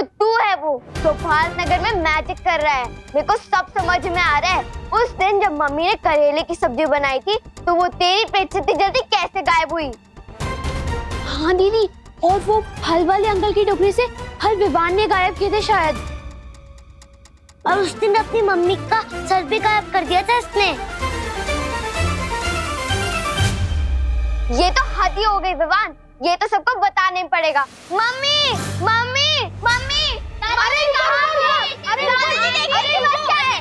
तो तू है वो जो भारत नगर में मैजिक कर रहा है। मेरे को सब समझ में आ रहा है। उस दिन जब मम्मी ने करेले की सब्जी बनाई थी तो वो तेरी पेट से इतनी जल्दी कैसे गायब हुई? हाँ दीदी, और वो फल वाले अंकल की टोकरी से फल विवान ने गायब किए थे शायद। और उस दिन अपनी मम्मी का सर भी गायब कर दिया था इसने। ये तो हद ही हो गई विवान, ये तो सबको बताने पड़ेगा। मम्मी मम्मी मम्मी, अरे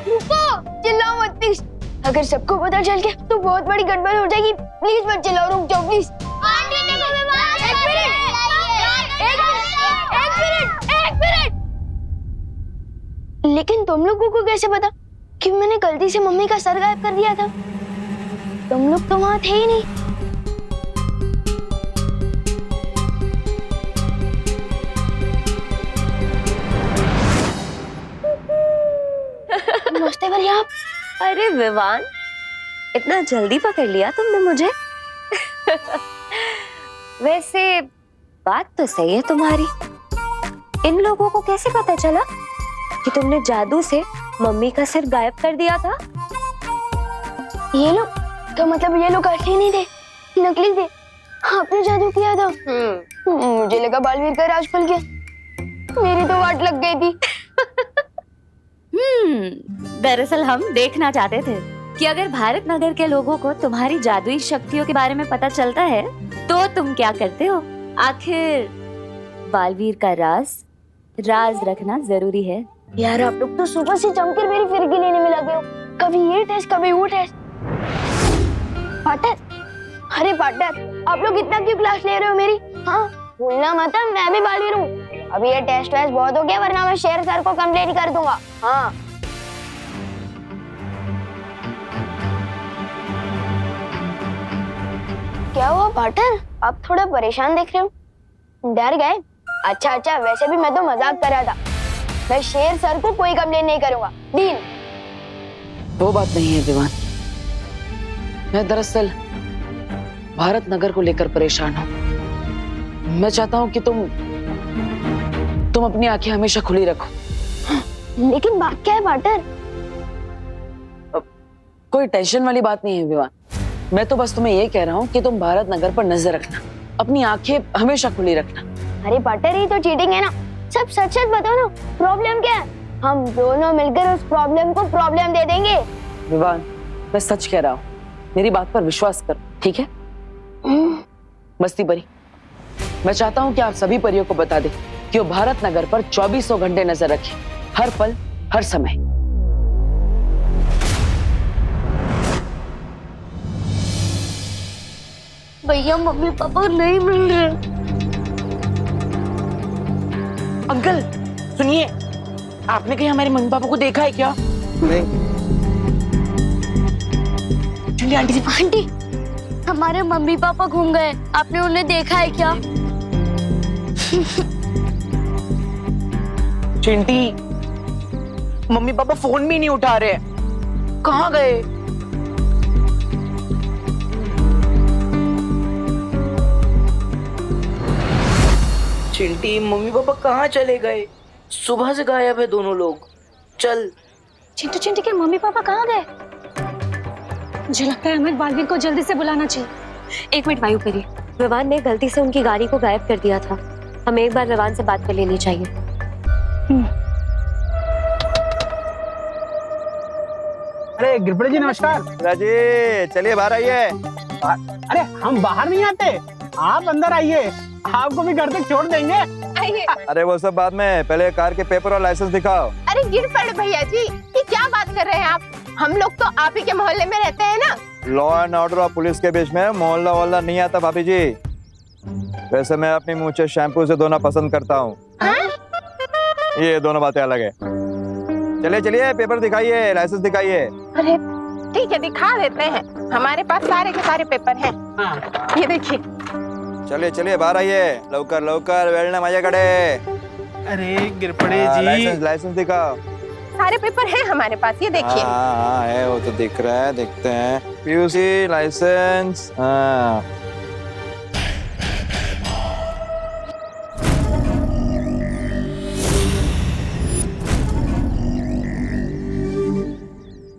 रुको, चिल्लाओ मत प्लीज। अगर सबको पता चल गया तो बहुत बड़ी गड़बड़ हो जाएगी। प्लीज मत चिल्लाओ, रुक जाओ प्लीज। एक मिनट। लेकिन तुम लोगों को कैसे पता कि मैंने गलती से मम्मी का सर गायब कर दिया था? तुम लोग तो वहां थे ही नहीं। नमस्ते भैया। अरे विवान, इतना जल्दी पकड़ लिया तुमने मुझे। वैसे बात तो सही है तुम्हारी। इन लोगों को कैसे पता चला कि तुमने जादू से मम्मी का सिर गायब कर दिया था? ये लोग तो मतलब ये लोग असली नहीं थे, नकली थे। आपने जादू किया था। मुझे लगा बालवीर का राज खुल गया। मेरी तो वाट लग गई थी। दरअसल हम देखना चाहते थे कि अगर भारत नगर के लोगों को तुम्हारी जादुई शक्तियों के बारे में पता चलता है तो तुम क्या करते हो। आखिर बालवीर का राज रखना जरूरी है। यार आप लोग तो सुबह से जमकर मेरी फिरकी लेने में लगे हो। कभी ये टेस्ट कभी वो टेस्ट। पार्टनर, अरे पार्टनर, आप लोग इतना क्यों क्लास ले रहे हो मेरी? हाँ, भूलना मत मैं भी बालवीर हूँ। अभी ये टेस्ट वेस्ट बहुत हो गया, वरना मैं शेर सर को कंप्लेंट कर दूंगा। हाँ क्या हुआ पार्टनर, आप थोड़ा परेशान दिख रहे हो? डर गए? अच्छा, वैसे भी मैं तो मजाक कर रहा था। मैं शेर सर को कोई कंप्लेंट नहीं करूंगा। डील। वो बात नहीं है विवान, मैं दरअसल भारत नगर को लेकर परेशान हूँ। मैं चाहता हूँ कि तुम अपनी आंखें हमेशा खुली रखो। लेकिन बात क्या है पार्टनर? कोई टेंशन वाली बात नहीं है विवान। मैं तो बस तुम्हें ये कह रहा हूँ कि तुम भारत नगर पर नजर रखना, अपनी आंखें हमेशा खुली रखना। अरे पार्टनर, ये तो चीटिंग है ना। सब सच सच बताओ ना, प्रॉब्लम क्या है? हम दोनों मिलकर उस प्रॉब्लम को प्रॉब्लम दे देंगे। विवान, मैं सच कह रहा हूँ, मेरी बात पर विश्वास करो, ठीक है? मस्ती परी, मैं चाहता हूँ कि आप सभी परियों को बता दें कि वो भारत नगर पर 2400 घंटे नजर रखें, हर पल हर समय। भैया मम्मी पापा नहीं मिल रहे। अंकल सुनिए, आपने कहीं हमारे मम्मी पापा को देखा है क्या? नहीं। चलिए आंटी जी। आंटी, हमारे मम्मी पापा घूम गए, आपने उन्हें देखा है क्या? चिंटी, मम्मी पापा फोन भी नहीं उठा रहे, कहाँ गए? चिंटी, मम्मी पापा कहाँ चले गए? सुबह से गायब है दोनों लोग। चल। चिंटू के मम्मी पापा कहाँ गए? मुझे लगता है हमें बालवीर को जल्दी से बुलाना चाहिए। एक मिनट वायुपरी, विवान ने गलती से उनकी गाड़ी को गायब कर दिया था। हमें एक बार विवान से बात कर लेनी चाहिए। अरे गिरपड़े जी नमस्कार। राजी, चलिए बाहर आइए। अरे हम बाहर नहीं आते, आप अंदर आइए, आपको भी घर तक छोड़ देंगे। आइए। अरे वो सब बाद में, पहले कार के पेपर और लाइसेंस दिखाओ। अरे गिरपड़ भैया जी, ये क्या बात कर रहे हैं आप? हम लोग तो आप ही के मोहल्ले में रहते हैं ना। लॉ एंड ऑर्डर और पुलिस के बीच में मोहल्ला वोहल्ला नहीं आता भाभी जी। वैसे मैं अपनी मूंछें शैम्पू से धोना पसंद करता हूँ। ये दोनों बातें अलग है। चलिए चलिए, पेपर दिखाइए, लाइसेंस दिखाइए। अरे ठीक है, दिखा देते हैं। हमारे पास सारे के सारे पेपर हैं। ये देखिए। चलिए चलिए, बाहर आइए, लवकर लवकर, वेलने मजे कड़े। अरे गिरपड़े जी, लाइसेंस दिखाओ। सारे पेपर हैं हमारे पास, ये देखिए। हाँ है, वो तो दिख रहा है, देखते हैं। पीयूसी लाइसेंस, हाँ।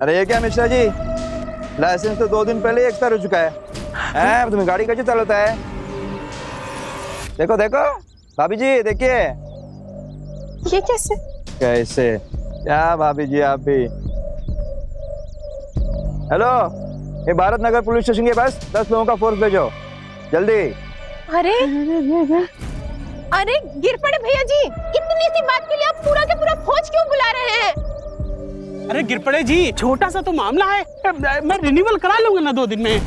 अरे ये क्या मिश्रा जी, लाइसेंस तो 2 दिन पहले ही एक्सपायर हो चुका है। तुम्हें गाड़ी कैसे चलाता है? देखो देखो भाभी जी, देखिए। ये कैसे? कैसे क्या भाभी जी आप भी। हेलो, ये भारत नगर पुलिस स्टेशन के पास 10 लोगों का फोर्स भेजो जल्दी। अरे अरे गिर पड़े भैया जी, इतनी सी बात के लिए आप पूरा के पूरा फौज क्यों बुला रहे हैं? अरे गिरपड़े जी, छोटा सा तो मामला है, मैं रिन्यूअल करा लूंगा ना 2 दिन में।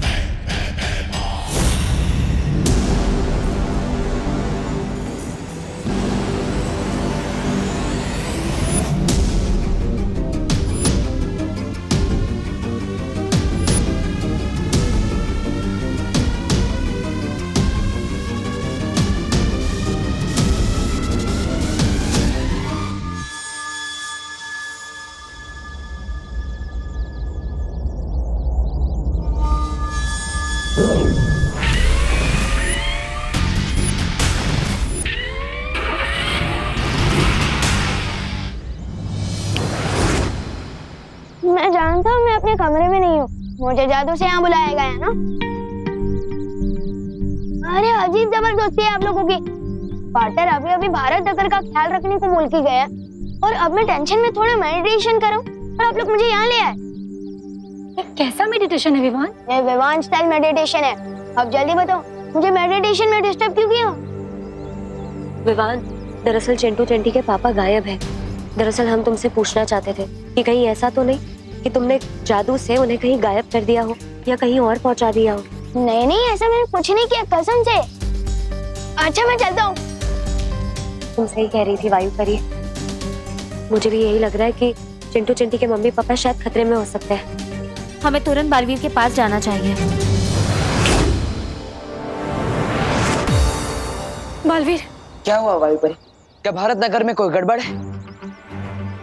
मैं जानता हूँ मैं अपने कमरे में नहीं हूँ, मुझे जादू से यहाँ बुलाया गया है ना। अरे अजीब जबरदस्ती है आप लोगों की। पार्टनर अभी अभी भारत नगर का ख्याल रखने को बोल के गया और अब मैं टेंशन में थोड़ा मेडिटेशन करूँ और आप लोग मुझे यहाँ ले आए। कैसा मेडिटेशन है विवान? ये विवान स्टाइल मेडिटेशन है। अब जल्दी बताओ, मुझे मेडिटेशन में डिस्टर्ब क्यों किया? विवान, दरअसल चिंटू चिंटी के पापा गायब हैं। दरअसल हम तुमसे पूछना चाहते थे कि कहीं ऐसा तो नहीं कि तुमने जादू से उन्हें कहीं गायब कर दिया हो या कहीं और पहुंचा दिया हो। नहीं नहीं, ऐसा मैंने कुछ नहीं किया कसम से। अच्छा मैं चलता हूँ। तुम सही कह रही थी वायु परी, मुझे भी यही लग रहा है कि चिंटू चिंटी के मम्मी पापा शायद खतरे में हो सकते हैं। हमें तुरंत बालवीर के पास जाना चाहिए। बालवीर, क्या हुआ वायु परी? क्या भारत नगर में कोई गड़बड़ है?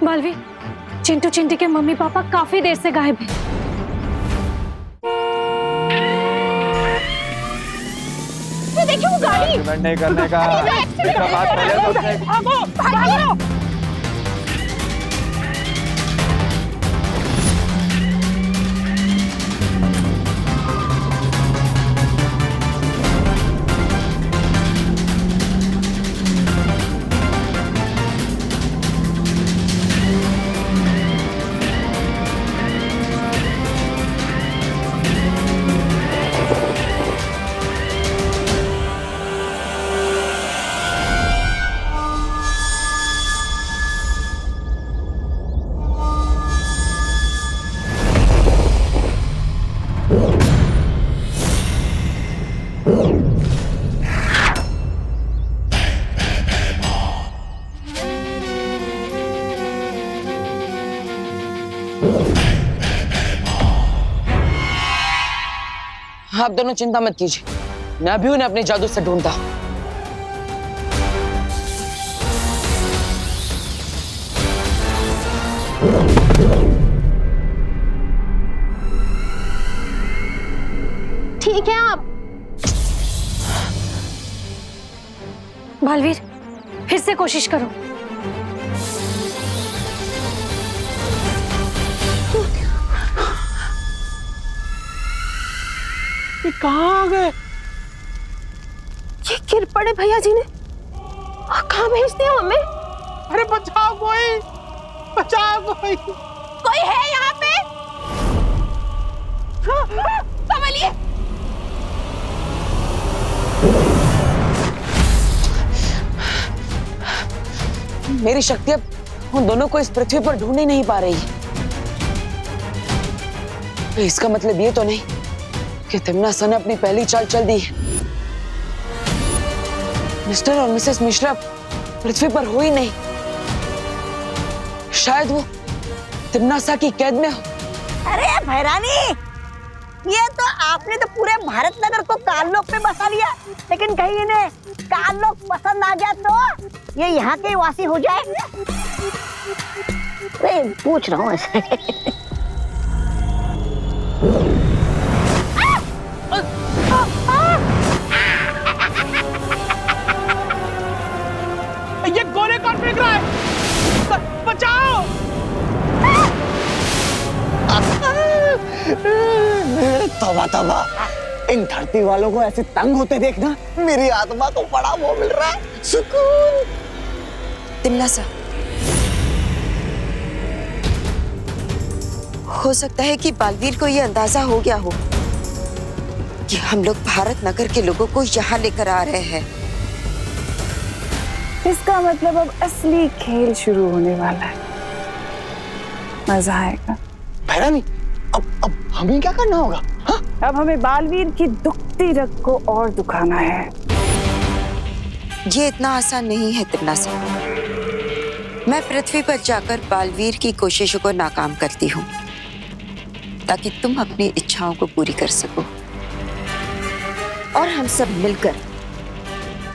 बालवीर, चिंटू चिंटी के मम्मी पापा काफी देर से गायब हैं। ये देखिए वो गाड़ी। आर्गुमेंट नहीं करने का। इसका बात पहले सोचने की। भागो भागो। आप दोनों चिंता मत कीजिए, मैं भी उन्हें अपने जादू से ढूंढता हूं। ठीक है आप। बालवीर, फिर से कोशिश करो। ये कहाँ आ गए? ये गिर पड़े भैया जी ने कहाँ भेज दिया हमें? अरे बचाओ कोई, बचाओ कोई। कोई है यहाँ पे? संभलिए। मेरी शक्ति अब उन दोनों को इस पृथ्वी पर ढूंढ ही नहीं पा रही है। इसका मतलब ये तो नहीं कि तिम्नासा ने अपनी पहली चाल चल दी है। मिस्टर और मिसेस मिश्रा पृथ्वी पर हो ही नहीं। शायद वो तिम्नासा की कैद में हो। अरे भैरानी, ये तो आपने तो पूरे भारत नगर को काललोक में बसा लिया, लेकिन कहीं इन्हें काललोक पसंद आ गया तो ये यहाँ के वासी हो जाए। अरे पूछ रहा हूँ ऐसे। ये गोले कौन फेंक रहा है? बचाओ! तौबा तौबा, इन धरती वालों को ऐसे तंग होते देखना मेरी आत्मा को बड़ा वो मिल रहा है, सुकून। तिमना सा, हो सकता है कि बालवीर को ये अंदाजा हो गया हो कि हम लोग भारत नगर के लोगों को यहाँ लेकर आ रहे हैं। इसका मतलब अब असली खेल शुरू होने वाला है, मजा आएगा। भैरानी, अब हमें क्या करना होगा? हाँ? अब हमें बालवीर की दुखती रग को और दुखाना है। ये इतना आसान नहीं है तिमना सा। मैं पृथ्वी पर जाकर बालवीर की कोशिशों को नाकाम करती हूँ ताकि तुम अपनी इच्छाओं को पूरी कर सको और हम सब मिलकर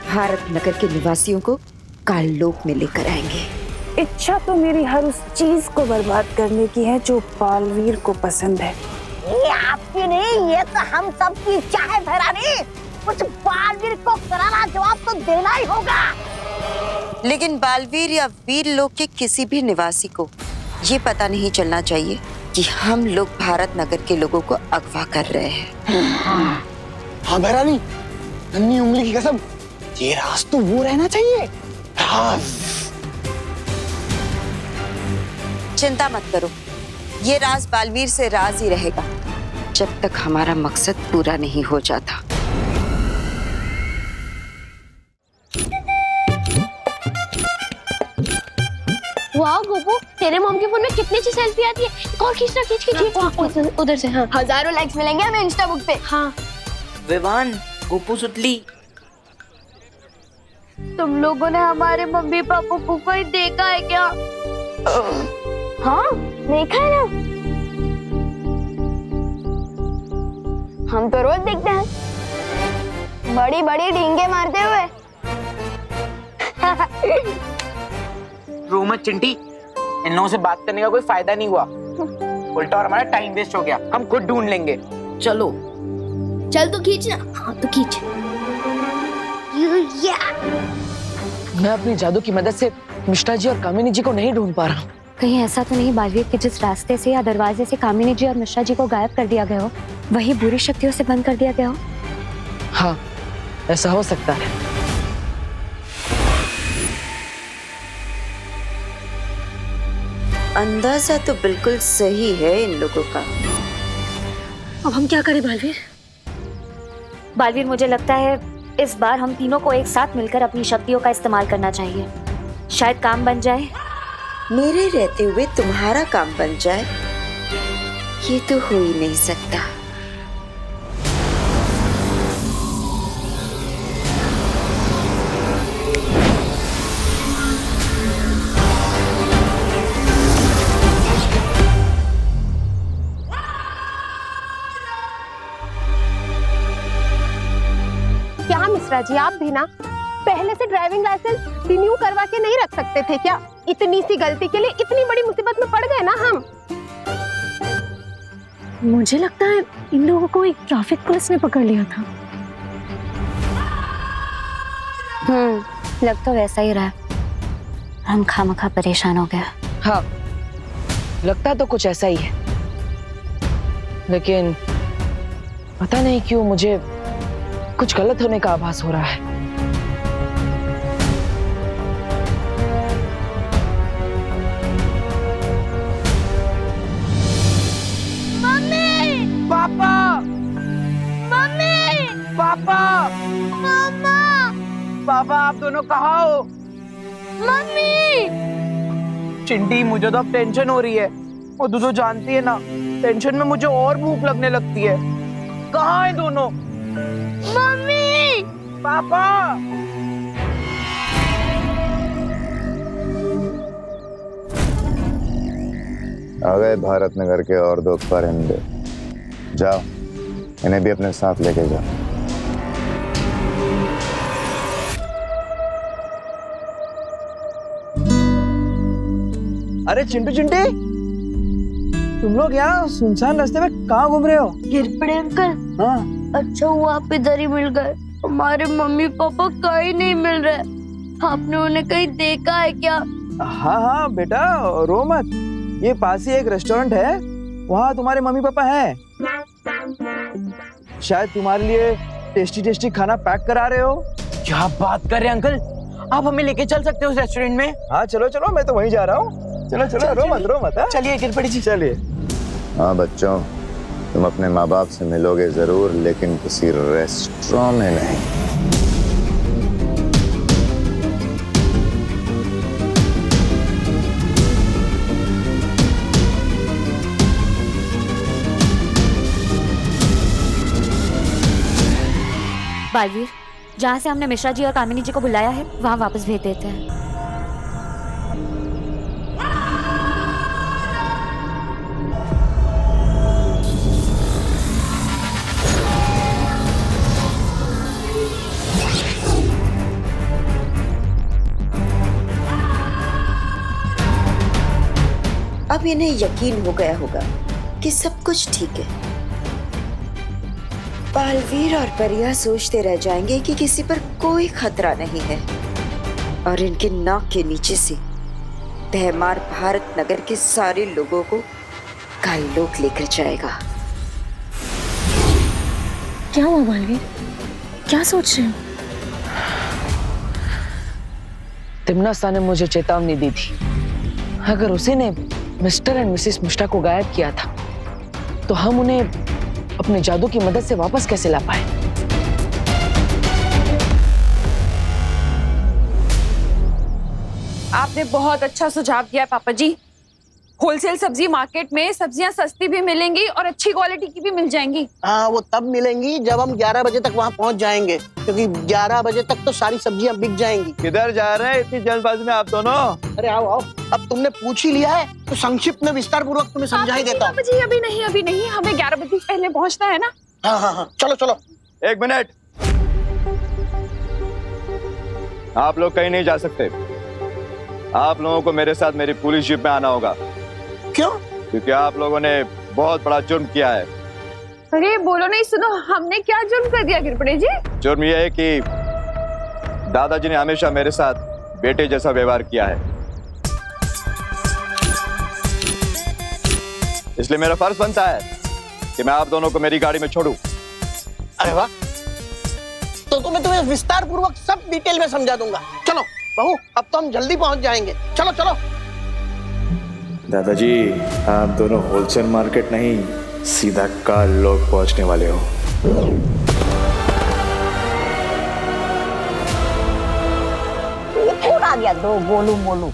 भारत नगर के निवासियों को काललोक में लेकर आएंगे। इच्छा तो मेरी हर उस चीज को बर्बाद करने की है जो बालवीर को पसंद है। ये आपकी नहीं, ये तो हम सब की इच्छा है भैरानी। कुछ बालवीर को करारा जवाब तो देना ही होगा। लेकिन बालवीर या वीर लोक के किसी भी निवासी को ये पता नहीं चलना चाहिए कि हम लोग भारत नगर के लोगों को अगवा कर रहे हैं। हाँ भैरानी, नन्ही उंगली की कसम, ये राज तो वो रहना चाहिए, राज। चिंता मत करो, ये राज बालवीर से राज ही रहेगा जब तक हमारा मकसद पूरा नहीं हो जाता। वाह गोपू, तेरे मॉम के फोन में कितनी अच्छी सेल्फी आती है। एक और खींचना, खींच उधर से। हाँ, हजारों लाइक्स मिलेंगे हमें इंस्टा बुक पे। हाँ। विवान, गोपू सुतली, तुम लोगों ने हमारे मम्मी पापा को कोई देखा है क्या? हाँ, देखा है ना। हम तो रोज देखते हैं, बड़ी बड़ी डींगे मारते हुए। रो मत चिंटी, इन लोगों से बात करने का कोई फायदा नहीं हुआ, उल्टा और हमारा टाइम वेस्ट हो गया। हम खुद ढूंढ लेंगे, चलो। चल तू खींच ना। हाँ तो खींच। मैं अपनी जादू की मदद से मिश्रा जी और कामिनी जी को नहीं ढूंढ पा रहा हूँ। कहीं ऐसा तो नहीं बालवीर के जिस रास्ते से या दरवाजे से कामिनी जी और मिश्रा जी को गायब कर दिया गया हो, वही बुरी शक्तियों से बंद कर दिया गया हो? हाँ, ऐसा हो सकता है। अंदाजा तो बिल्कुल सही है इन लोगों का। अब हम क्या करें बालवीर? बालवीर, मुझे लगता है इस बार हम तीनों को एक साथ मिलकर अपनी शक्तियों का इस्तेमाल करना चाहिए। शायद काम बन जाए। मेरे रहते हुए तुम्हारा काम बन जाए, ये तो हो ही नहीं सकता। क्या मिश्रा जी, आप भी ना पहले से ड्राइविंग लाइसेंस रिन्यू करवा के नहीं रख सकते थे क्या? इतनी सी गलती के लिए इतनी बड़ी मुसीबत में पड़ गए ना हम। मुझे लगता है इन लोगों को एक ट्रैफिक पुलिस ने पकड़ लिया था। लग तो वैसा ही रहा। हम खामखा परेशान हो गए। हाँ, लगता तो कुछ ऐसा ही है, लेकिन पता नहीं क्यों मुझे कुछ गलत होने का आभास हो रहा है। पापा, मम्मी, पापा, मम्मा, पापा, आप दोनों कहाँ हो? मम्मी। चिंटी, मुझे तो अब टेंशन हो रही है, और तू तो जानती है ना, टेंशन में मुझे और भूख लगने लगती है। कहाँ है दोनों? मम्मी, पापा। आ गए भारत नगर के और दो परिंदे। जाओ, इन्हें भी अपने साथ लेके जाओ। अरे चिंटू चिंटी, तुम लोग यहाँ सुनसान रास्ते में कहाँ घूम रहे हो? गिरपड़े अंकल, हाँ, अच्छा हुआ आप इधर ही मिल गए। हमारे मम्मी पापा कहीं नहीं मिल रहे। आपने उन्हें कहीं देखा है क्या? हाँ हाँ बेटा, रो मत। ये पास ही एक रेस्टोरेंट है, वहाँ तुम्हारे मम्मी पापा हैं। शायद तुम्हारे लिए टेस्टी टेस्टी खाना पैक करा रहे हो। क्या बात कर रहे हैं अंकल, आप हमें लेके चल सकते हो उस रेस्टोरेंट में? हाँ चलो चलो, मैं तो वहीं जा रहा हूँ। चलो चलो, रो मत। हाँ? चलिए गिरपड़ी जी। चलिए। हाँ बच्चों, तुम अपने माँ बाप से मिलोगे जरूर, लेकिन किसी रेस्टोरेंट में नहीं। बालवीर, जहाँ से हमने मिश्रा जी और कामिनी जी को बुलाया है वहाँ वापस भेज देते हैं। अब इन्हें यकीन हो गया होगा कि सब कुछ ठीक है। बालवीर और परिया सोचते रह जाएंगे कि किसी पर कोई खतरा नहीं है और इनके नाक के नीचे से तहमार भारत नगर के सारे लोगों को कायलोक लेकर जाएगा। क्या हुआ बालवीर, क्या सोच रहे हो? तिम्नासा ने मुझे चेतावनी दी थी, अगर उसी ने मिस्टर एंड मिसेस मिश्रा को गायब किया था तो हम उन्हें अपने जादू की मदद से वापस कैसे ला पाए। आपने बहुत अच्छा सुझाव दिया पापा जी। होलसेल सब्जी मार्केट में सब्जियां सस्ती भी मिलेंगी और अच्छी क्वालिटी की भी मिल जाएंगी। हाँ, वो तब मिलेंगी जब हम 11 बजे तक वहाँ पहुँच जाएंगे, क्योंकि 11 बजे तक तो सारी सब्जियां बिक जाएंगी। किधर जा रहे हैं इतनी जल्दबाजी में आप दोनों? अरे आओ आओ, अब तुमने पूछ ही लिया है तो संक्षिप्त में विस्तार पूर्वक तुम्हें समझा ही देता हूँ। पापा जी अभी नहीं, हमें 11 बजे पहले पहुँचना है ना। हाँ, चलो चलो। 1 मिनट, आप लोग कहीं नहीं जा सकते। आप लोगों को मेरे साथ मेरी पुलिस जीप में आना होगा। क्यों? क्योंकि आप लोगों ने बहुत बड़ा जुर्म किया है। अरे बोलो नहीं, सुनो, हमने क्या जुर्म कर दिया गिरपड़े जी? जुर्म यह है कि दादाजी ने हमेशा मेरे साथ बेटे जैसा व्यवहार किया है, इसलिए मेरा फर्ज बनता है कि मैं आप दोनों को मेरी गाड़ी में छोड़ूं। अरे वाह, तो मैं तुम्हें विस्तार पूर्वक सब डिटेल में समझा दूंगा। चलो बहू, अब तो हम जल्दी पहुंच जाएंगे। चलो चलो। दादाजी, आप दोनों होलसेल मार्केट नहीं, सीधा काल लोग पहुंचने वाले हो। कौन आ गया? दो बोलू मोलू।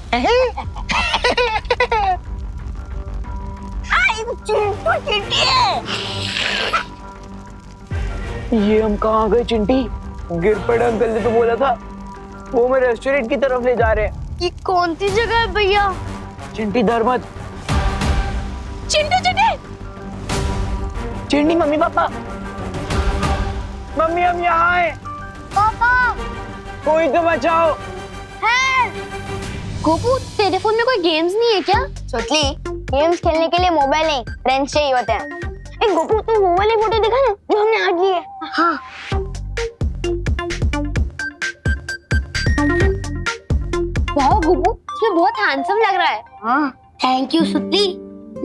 ये हम कहाँ गए चिंटी? गिरपड़ अंकल ने तो बोला था वो हमें रेस्टोरेंट की तरफ ले जा रहे हैं। ये कौन सी जगह है भैया? चिंटी डर मत। चिंटी मम्मी पापा, मम्मी हम यहाँ हैं। पापा कोई तो बचाओ। है गोपू, तेरे फोन में कोई गेम्स नहीं है क्या? सोचली, गेम्स खेलने के लिए मोबाइल नहीं, फ्रेंड्स चाहिए होते हैं। ए गोपू, तू वो वाली फोटो दिखा ना जो हमने आज ली है। हाँ। वाह गोपू, ये बहुत हैंडसम लग रहा है। हाँ, थैंक यू सुतली।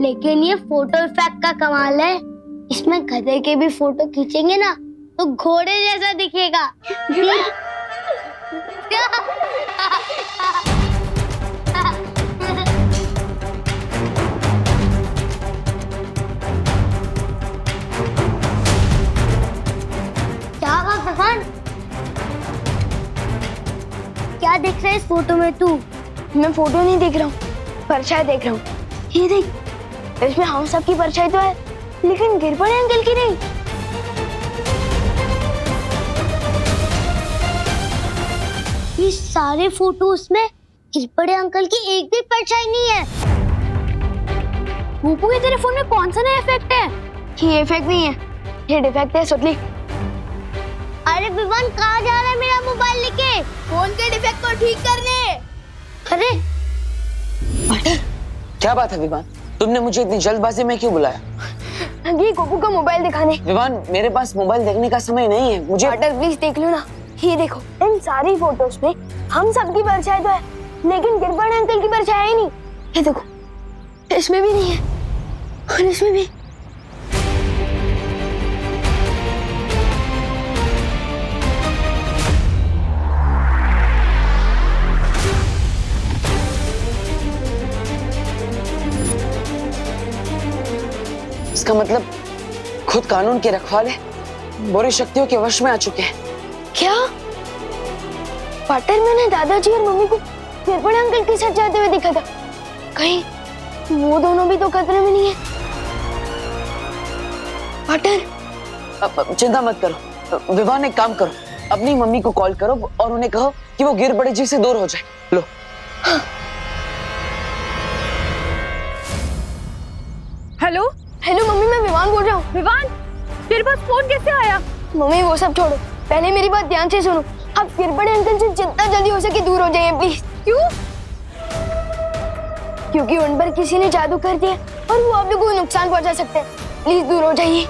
लेकिन ये फोटो इफेक्ट का कमाल है, इसमें गधे के भी फोटो खींचेंगे ना तो घोड़े जैसा दिखेगा। क्या बात भगवान, क्या देख रहा है इस फोटो में तू? मैं फोटो नहीं देख रहा हूँ, परछाई देख रहा हूँ। ये देख, इसमें हम सब की परछाई तो है, लेकिन गिरपड़े अंकल की नहीं। ये सारे फोटोज में गिरपड़े अंकल की एक भी परछाई नहीं है। भूपू, ये तेरे फोन में कौन सा नया इफेक्ट है? ये इफेक्ट नहीं है, ये डिफेक्ट है सुतली। अरे विवान, कहाँ जा रहा है मेरा मोबाइल लेके? फोन के डिफेक्ट को ठीक करने। अरे क्या बात है विवान, तुमने मुझे इतनी जल्दबाजी में क्यों बुलाया? ये गोपू का मोबाइल दिखाने। विवान, मेरे पास मोबाइल देखने का समय नहीं है, मुझे। प्लीज देख लो ना, ये देखो, इन सारी फोटोज में हम सबकी परछाई तो है, लेकिन गिरपड़े अंकल की परछाई ही नहीं। ये देखो, इसमें भी नहीं है। और इसमें भी इसका मतलब खुद कानून के रखवाले बुरी शक्तियों के वश में आ चुके हैं। क्या पाटर मैंने दादाजी और मम्मी को फिर बड़े अंकल के साथ जाते हुए देखा था। कहीं वो दोनों भी तो खतरे में नहीं है। पाटर चिंता मत करो विवान, एक काम करो, अपनी मम्मी को कॉल करो और उन्हें कहो कि वो गिर बड़े जी से दूर हो जाए। लो। हेलो हेलो मम्मी, मैं विवान बोल रहा हूँ। विवान, तेरे पास फोन कैसे आया? मम्मी वो सब छोड़ो, पहले मेरी बात ध्यान से सुनो। आप फिर बड़े अंकल से जितना जल्दी हो सके दूर हो जाइए प्लीज। क्यों? क्योंकि उन पर किसी ने जादू कर दिया और वो आप लोगों को नुकसान पहुंचा सकते हैं। प्लीज दूर हो जाइए।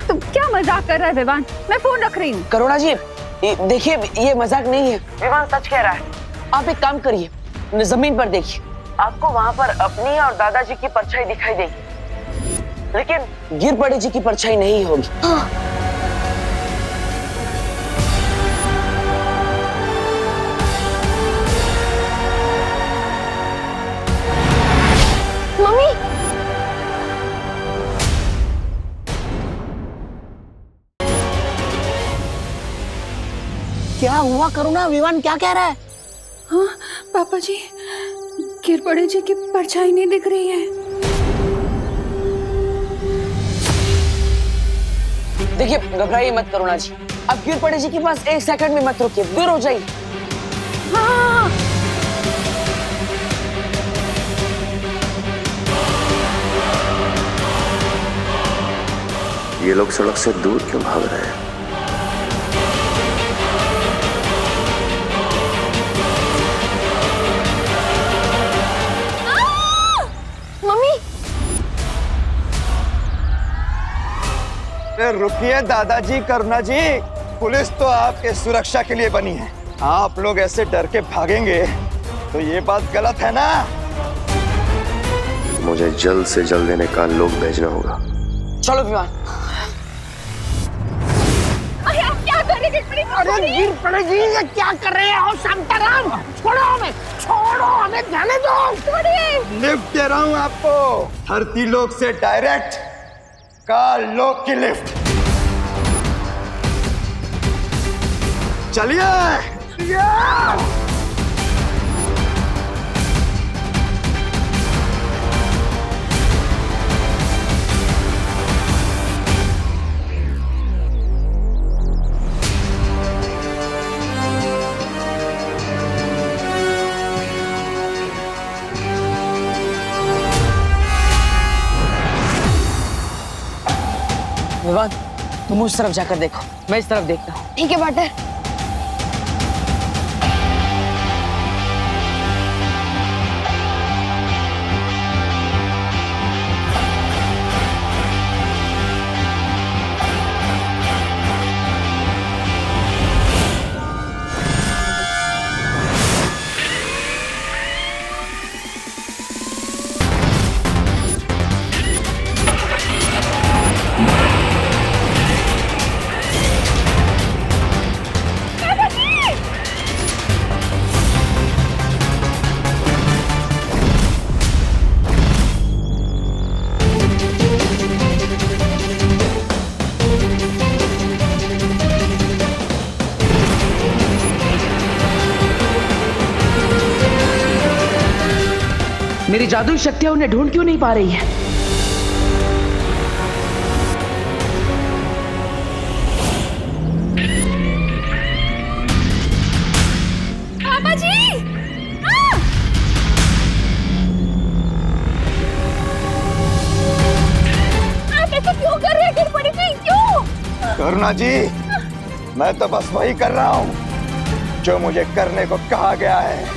तुम क्या मजाक कर रहा है विवान? मैं फोन रख रही हूँ। करुणा जी देखिए, ये मजाक नहीं है, विवान सच कह रहा है। आप एक काम करिए, जमीन पर देखिए, आपको वहां पर अपनी और दादाजी की परछाई दिखाई देगी, लेकिन गिर बड़े जी की परछाई नहीं होगी। मम्मी क्या हुआ करुणा? विवान क्या कह रहा है? हाँ पापा जी, गिर बड़े जी की परछाई नहीं दिख रही है। देखिए घबराइए मत करुणा जी, अब गिर बड़े जी के पास एक सेकंड भी मत रुकिए, दूर हो जाइए। हाँ ये लोग सड़क से दूर क्यों भाग रहे हैं? मम्मी रुकिए दादाजी, करुणा जी, पुलिस तो आपके सुरक्षा के लिए बनी है। आप लोग ऐसे डर के भागेंगे तो ये बात गलत है ना। मुझे जल्द से जल्द इन्हें काल लोग भेजना होगा। चलो विमान। अरे गिर पड़े जी, ये क्या कर रहे हो? शांताराम छोड़ो हमें जाने दो। लिफ्ट दे रहा हूँ आपको, धरती लोक से डायरेक्ट काल लोक की लिफ्ट। चलिए। विवान तुम उस तरफ जाकर देखो, मैं इस तरफ देखता हूँ। ठीक है पाटर। मेरी जादुई शक्तियां उन्हें ढूंढ क्यों नहीं पा रही है? पापा जी! आप ऐसे क्यों कर रहे हैं? गिर पड़ी थी क्यों? करुणा जी, मैं तो बस वही कर रहा हूँ जो मुझे करने को कहा गया है।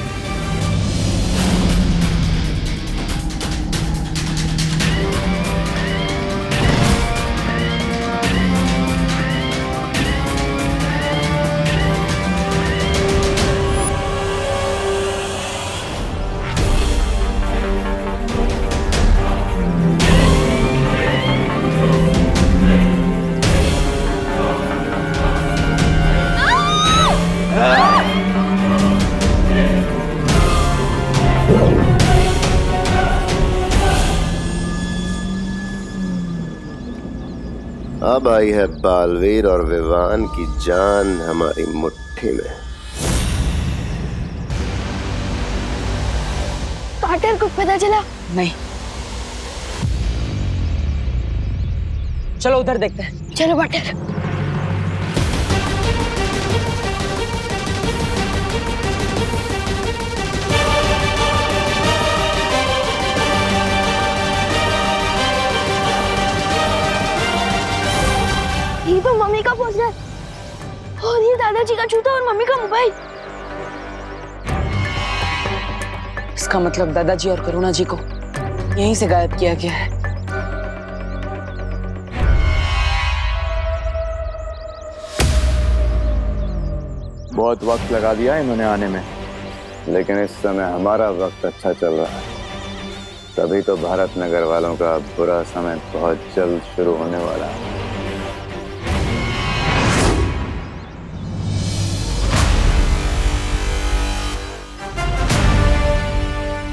अब आई है बालवीर और विवान की जान हमारी मुट्ठी में। पाटर को पता चला? नहीं। चलो उधर देखते हैं। चलो पाटर। ये तो मम्मी का पोस्टर और ये दादाजी का जूता और मम्मी का मोबाइल। इसका मतलब दादाजी और करुणा जी को यहीं से गायब किया गया है। बहुत वक्त लगा दिया इन्होंने आने में, लेकिन इस समय हमारा वक्त अच्छा चल रहा है, तभी तो भारत नगर वालों का बुरा समय बहुत जल्द शुरू होने वाला है।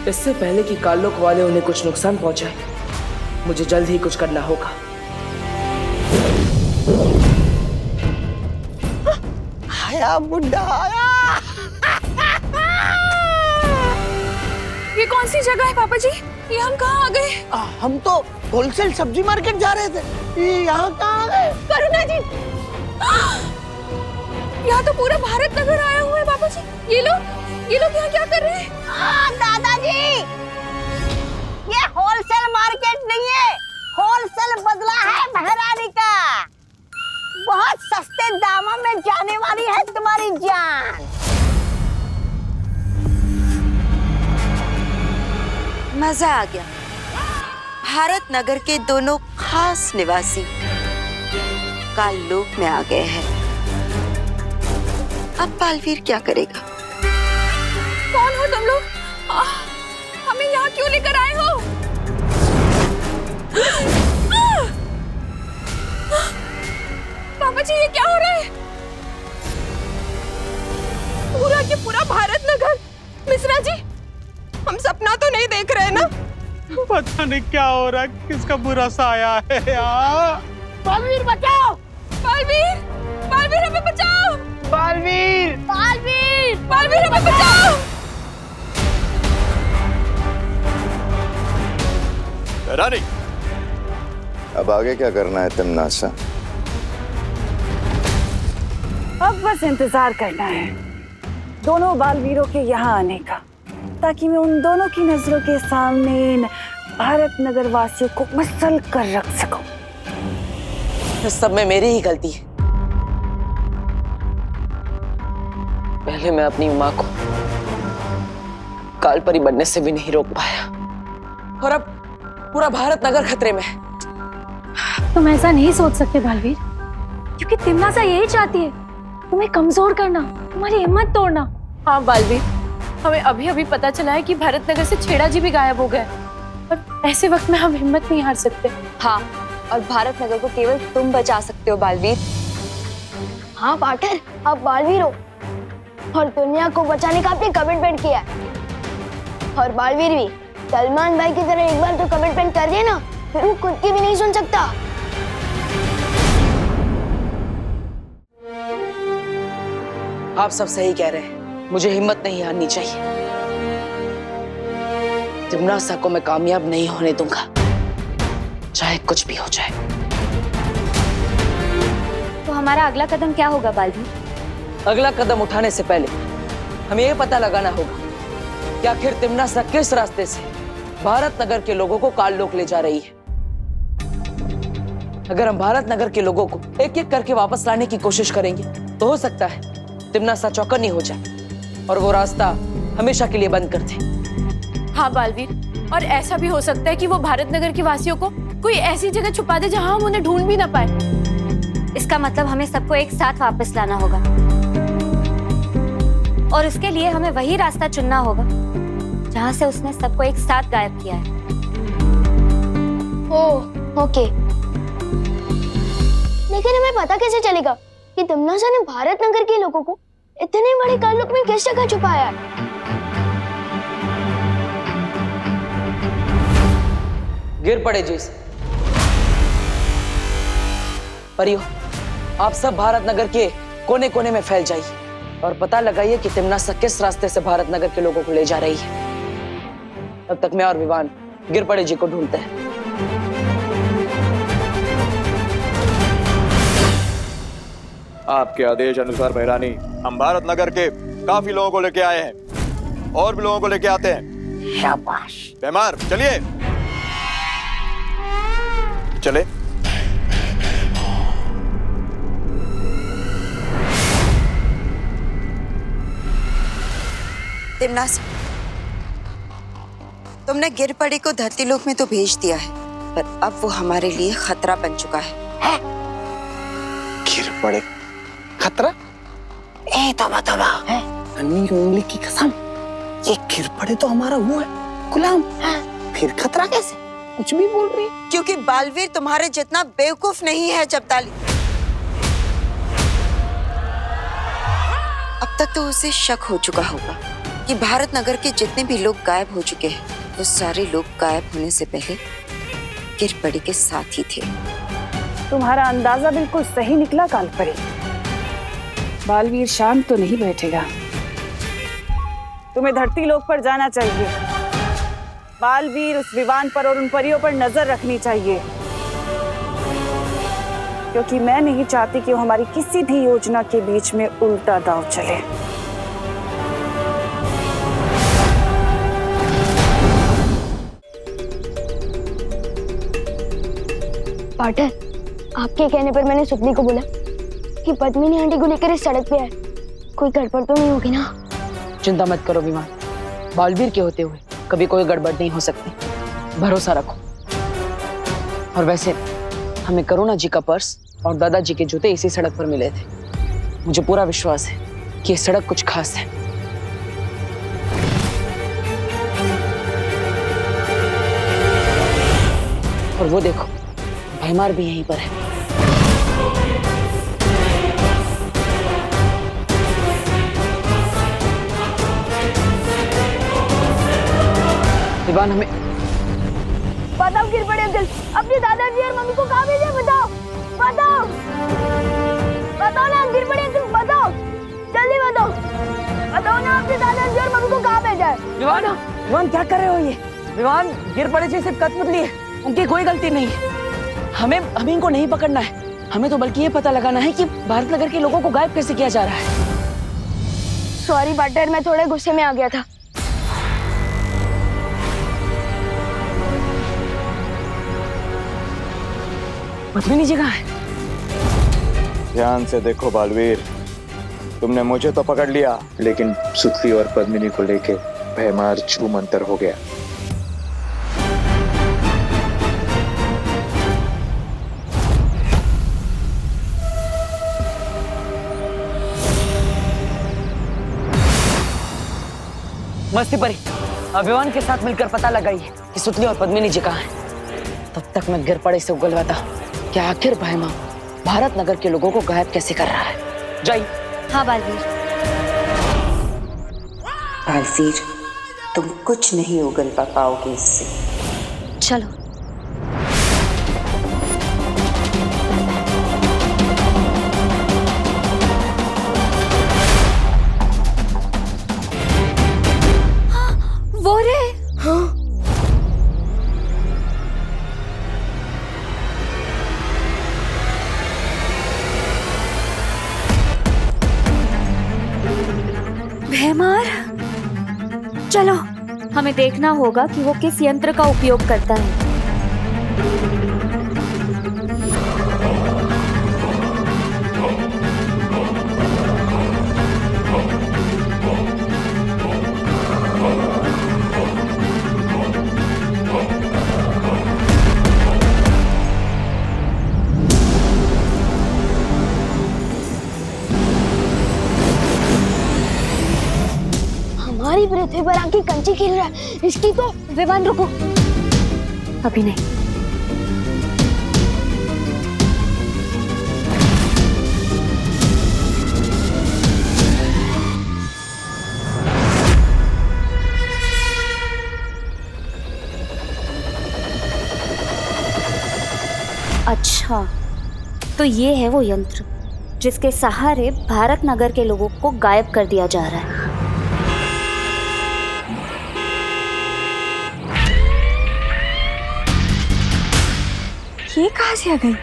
इससे पहले कि कालोक वाले उन्हें कुछ नुकसान पहुंचाए, मुझे जल्द ही कुछ करना होगा। आया बुड्ढा आया। ये कौन सी जगह है पापा जी? ये हम कहाँ आ गए? हम तो होलसेल सब्जी मार्केट जा रहे थे, ये यहाँ कहाँ आ गए? करुणा जी, यहाँ तो पूरा भारत नगर आया हुआ है पापा जी। ये लोग यहाँ क्या कर रहे हैं? दादाजी, ये होलसेल मार्केट नहीं है, होलसेल बदला है महारानी का। बहुत सस्ते दामों में जाने वाली है तुम्हारी जान। मजा आ गया। भारत नगर के दोनों खास निवासी काललोक में आ गए हैं। अब बालवीर क्या करेगा? कौन हो तुम लोग? हमें यहाँ क्यों लेकर आए हो? पापा जी, ये क्या हो रहा है? पूरा के पूरा भारत नगर। मिश्रा जी, हम सपना तो नहीं देख रहे ना? पता नहीं क्या हो रहा है, किसका बुरा सा आया है यार। बालवीर बचाओ! बालवीर! बालवीर हमें बचाओ! बालवीर! बालवीर! बालवीर हमें बचाओ! रानी, अब आगे क्या करना है तिमनासा? अब बस इंतजार करना है दोनों बालवीरों के यहाँ आने का, ताकि मैं उन दोनों की नजरों के सामने इन भारत नगर वासियों को मसल कर रख सकूं। इस सब में मेरी ही गलती है। पहले मैं अपनी माँ को कालपरी बनने से भी नहीं रोक पाया, और अब पूरा भारत नगर खतरे में है। तुम ऐसा नहीं सोच सकते बालवीर, क्योंकि तिमनासा यही चाहती है, तुम्हें कमजोर करना, तुम्हारी हिम्मत तोड़ना। हाँ बालवीर, हमें अभी अभी पता चला है कि भारत नगर से छेड़ा जी भी गायब हो गए, और ऐसे वक्त में हम हिम्मत नहीं हार सकते। हाँ, और भारत नगर को केवल तुम बचा सकते हो बालवीर। हाँ पाटर, आप बालवीर हो और दुनिया को बचाने का आपने कमिटमेंट किया है। और बालवीर भी सलमान भाई की तरह एक बार तो कमिटमेंट कर दिया ना, फिर वो खुद की भी नहीं सुन सकता। आप सब सही कह रहे हैं, मुझे हिम्मत नहीं हारनी चाहिए। तिमनासा को मैं कामयाब नहीं होने दूंगा, चाहे कुछ भी हो जाए। तो हमारा अगला कदम क्या होगा बालवीर? अगला कदम उठाने से पहले हमें यह पता लगाना होगा कि आखिर तिमनासा किस रास्ते से भारत नगर के लोगों को काललोक ले जा रही है। अगर हम भारत नगर के लोगों को एक एक करके वापस लाने की कोशिश करेंगे, तो हो सकता है तिमनासा चौकन्नी हो जाए और वो रास्ता हमेशा के लिए बंद कर दे। हाँ बालवीर, और ऐसा भी हो सकता है कि वो भारत नगर के वासियों को कोई ऐसी जगह छुपा दे जहां हम उन्हें ढूंढ भी ना पाए। इसका मतलब हमें सबको एक साथ वापस लाना होगा, और उसके लिए हमें वही रास्ता चुनना होगा जहां से उसने सबको एक साथ गायब किया है। ओह, ओके। लेकिन हमें पता कैसे चलेगा कि तिमनासा ने भारत नगर के लोगों को इतने बड़े काललोक में किस जगह छुपाया है? गिर पड़े जिस परियो, आप सब भारत नगर के कोने कोने में फैल जाइए और पता लगाइए कि तिमनासा किस रास्ते से भारत नगर के लोगों को ले जा रही है। तब तक मैं और विवान गिरपड़े जी को ढूंढते हैं। आपके आदेश अनुसार महारानी, हम भारत नगर के काफी लोगों को लेके आए हैं और भी लोगों को लेके आते हैं। शाबाश। बेमार चलिए, चले। तिमनासा, तुमने गिरपड़ी को धरती लोक में तो भेज दिया है, पर अब वो हमारे लिए खतरा बन चुका है। गिरपड़े खतरा? ए तबा तबा, नन्ही उंगली की कसम, ये गिरपड़े तो हमारा वो है गुलाम, फिर खतरा कैसे? कुछ भी बोल रही। क्योंकि बालवीर तुम्हारे जितना बेवकूफ नहीं है जब्ताली। अब तक तो उसे शक हो चुका होगा कि भारत नगर के जितने भी लोग गायब हो चुके हैं, वो सारे लोग गायब होने से पहले गिरपड़ी के साथ ही थे। तुम्हारा अंदाजा बिल्कुल सही निकला कालपरी। बालवीर शांत तो नहीं बैठेगा। तुम्हें धरती लोक पर जाना चाहिए। बालवीर उस विवान पर और उन परियों पर नजर रखनी चाहिए, क्योंकि मैं नहीं चाहती कि वो हमारी किसी भी योजना के बीच में उल्टा दांव चले। पार्टनर, आपके कहने पर मैंने सुपली को बोला कि पद्मिनी आंटी को लेकर इस सड़क पे है। कोई गड़बड़ तो नहीं होगी ना? चिंता मत करो विमान, बालवीर के होते हुए कभी कोई गड़बड़ नहीं हो सकती, भरोसा रखो। और वैसे हमें करुणा जी का पर्स और दादाजी के जूते इसी सड़क पर मिले थे। मुझे पूरा विश्वास है कि ये सड़क कुछ खास है। और वो देखो, भैमार भी यहीं पर है। विवान, हमें बताओ गिरपड़े अंकल, अपने दादाजी और मम्मी को कहाँ भेजे? बताओ बताओ बताओ ना गिरपड़े अंकल, बताओ जल्दी बताओ। बताओ ना अपने दादाजी और मम्मी को कहाँ भेजा है? विवान, विवान क्या कर रहे हो ये? विवान, गिरपड़े जी सिर्फ कठपुतली है, उनकी कोई गलती नहीं है। हमें इनको नहीं पकड़ना है, हमें तो बल्कि ये पता लगाना है कि भारत नगर के लोगों को गायब कैसे किया जा रहा है। सॉरी पार्टनर, मैं थोड़े गुस्से में आ गया था। पद्मिनी जी कहाँ है? ध्यान से देखो बालवीर, तुमने मुझे तो पकड़ लिया, लेकिन सुतली और पद्मिनी को लेके भयमार छू मंतर हो गया। मस्ती परी, अभिमान के साथ मिलकर पता लगाइए कि सुतली और पद्मिनी जी कहाँ हैं। तब तक मैं गिरपड़े से उगलवाता कि आखिर भैमा भारत नगर के लोगों को गायब कैसे कर रहा है। जाइए। हाँ बालवीर। बालवीर, तुम कुछ नहीं उगलवा पाओगे इससे। चलो। वो रे। हाँ। भैमार, चलो हमें देखना होगा कि वो किस यंत्र का उपयोग करता है। हमारी पृथ्वी पर आके कंची खेल रहा है, इसकी तो। विवान रुको, अभी नहीं। अच्छा, तो ये है वो यंत्र जिसके सहारे भारत नगर के लोगों को गायब कर दिया जा रहा है। ये कहाँ से आ गई?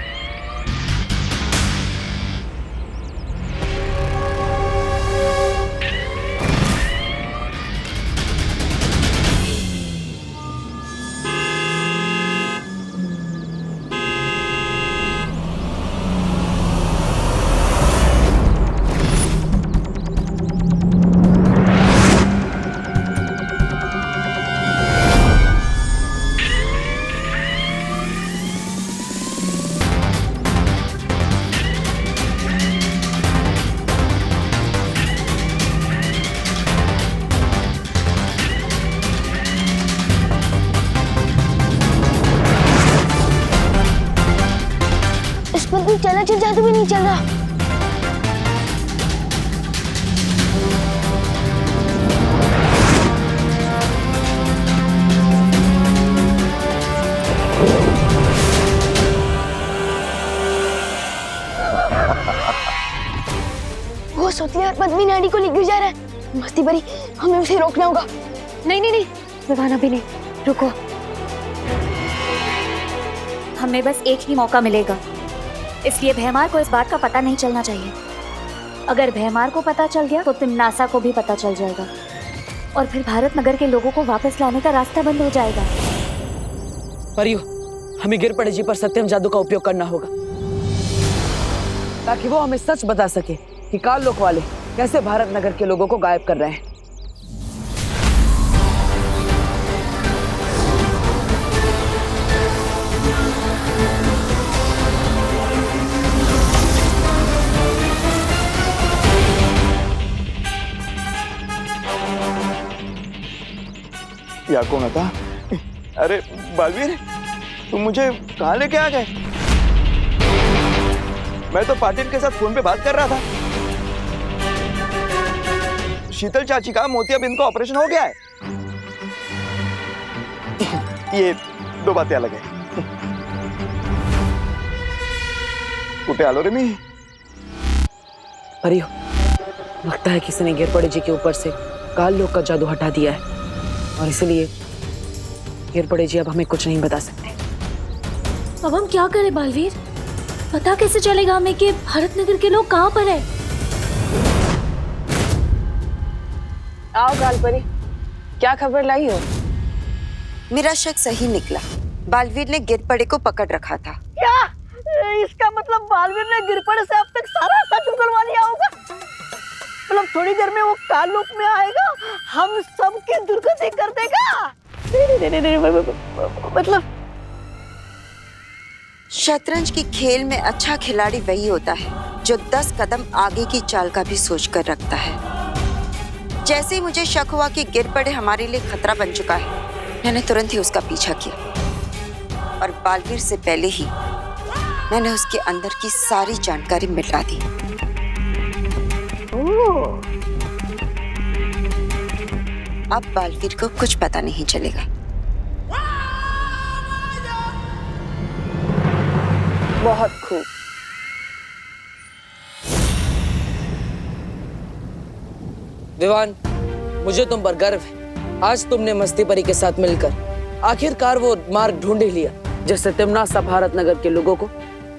चला चल जादू भी नहीं चल रहा। वो सोतली और पद्मी नाड़ी को लेकर जा रहा है। मस्ती भरी, हमें उसे रोकना होगा। नहीं नहीं नहीं विवान, अभी नहीं, रुको। हमें बस एक ही मौका मिलेगा, इसलिए भैमार को इस बात का पता नहीं चलना चाहिए। अगर भैमार को पता चल गया तो तिम्नासा को भी पता चल जाएगा और फिर भारत नगर के लोगों को वापस लाने का रास्ता बंद हो जाएगा। परियो, हमें गिरपड़े जी पर सत्यम जादू का उपयोग करना होगा ताकि वो हमें सच बता सके कि काल लोक वाले कैसे भारत नगर के लोगों को गायब कर रहे हैं। या कौन था? अरे बालवीर, तुम मुझे कहाँ लेके आ गए? मैं तो पाटिल के साथ फोन पे बात कर रहा था। शीतल चाची का मोतियाबिंद का ऑपरेशन हो गया है। ये दो बातें अलग है। कुटे आलो रे मी। परियो, लगता है किसी ने गिरपड़े जी के ऊपर से काल लोक का जादू हटा दिया है और इसलिए गिरपड़े जी अब हमें कुछ नहीं बता सकते। अब हम क्या करें बालवीर? पता कैसे चलेगा हमें कि भारत नगर के लोग कहाँ पर है? आओ गालपरी, क्या खबर लाई हो? मेरा शक सही निकला। बालवीर ने गिरपड़े को पकड़ रखा था। क्या? इसका मतलब बालवीर ने गिरपड़े से अब तक सारा सच उगलवा लिया होगा। मतलब थोड़ी देर में वो काल लोक में आएगा, हम सबकी दुर्गति कर देगा। मतलब शतरंज की खेल में अच्छा खिलाड़ी वही होता है जो 10 कदम आगे की चाल का भी सोच कर रखता है। जैसे ही मुझे शक हुआ कि गिरपड़े हमारे लिए खतरा बन चुका है, मैंने तुरंत ही उसका पीछा किया और बालवीर से पहले ही मैंने उसके अंदर की सारी जानकारी मिटा दी। अब बालवीर को कुछ पता नहीं चलेगा। बहुत खूब। विवान, मुझे तुम पर गर्व है। आज तुमने मस्ती परी के साथ मिलकर आखिरकार वो मार्ग ढूंढ ही लिया जिससे तिम्नासा भारत नगर के लोगों को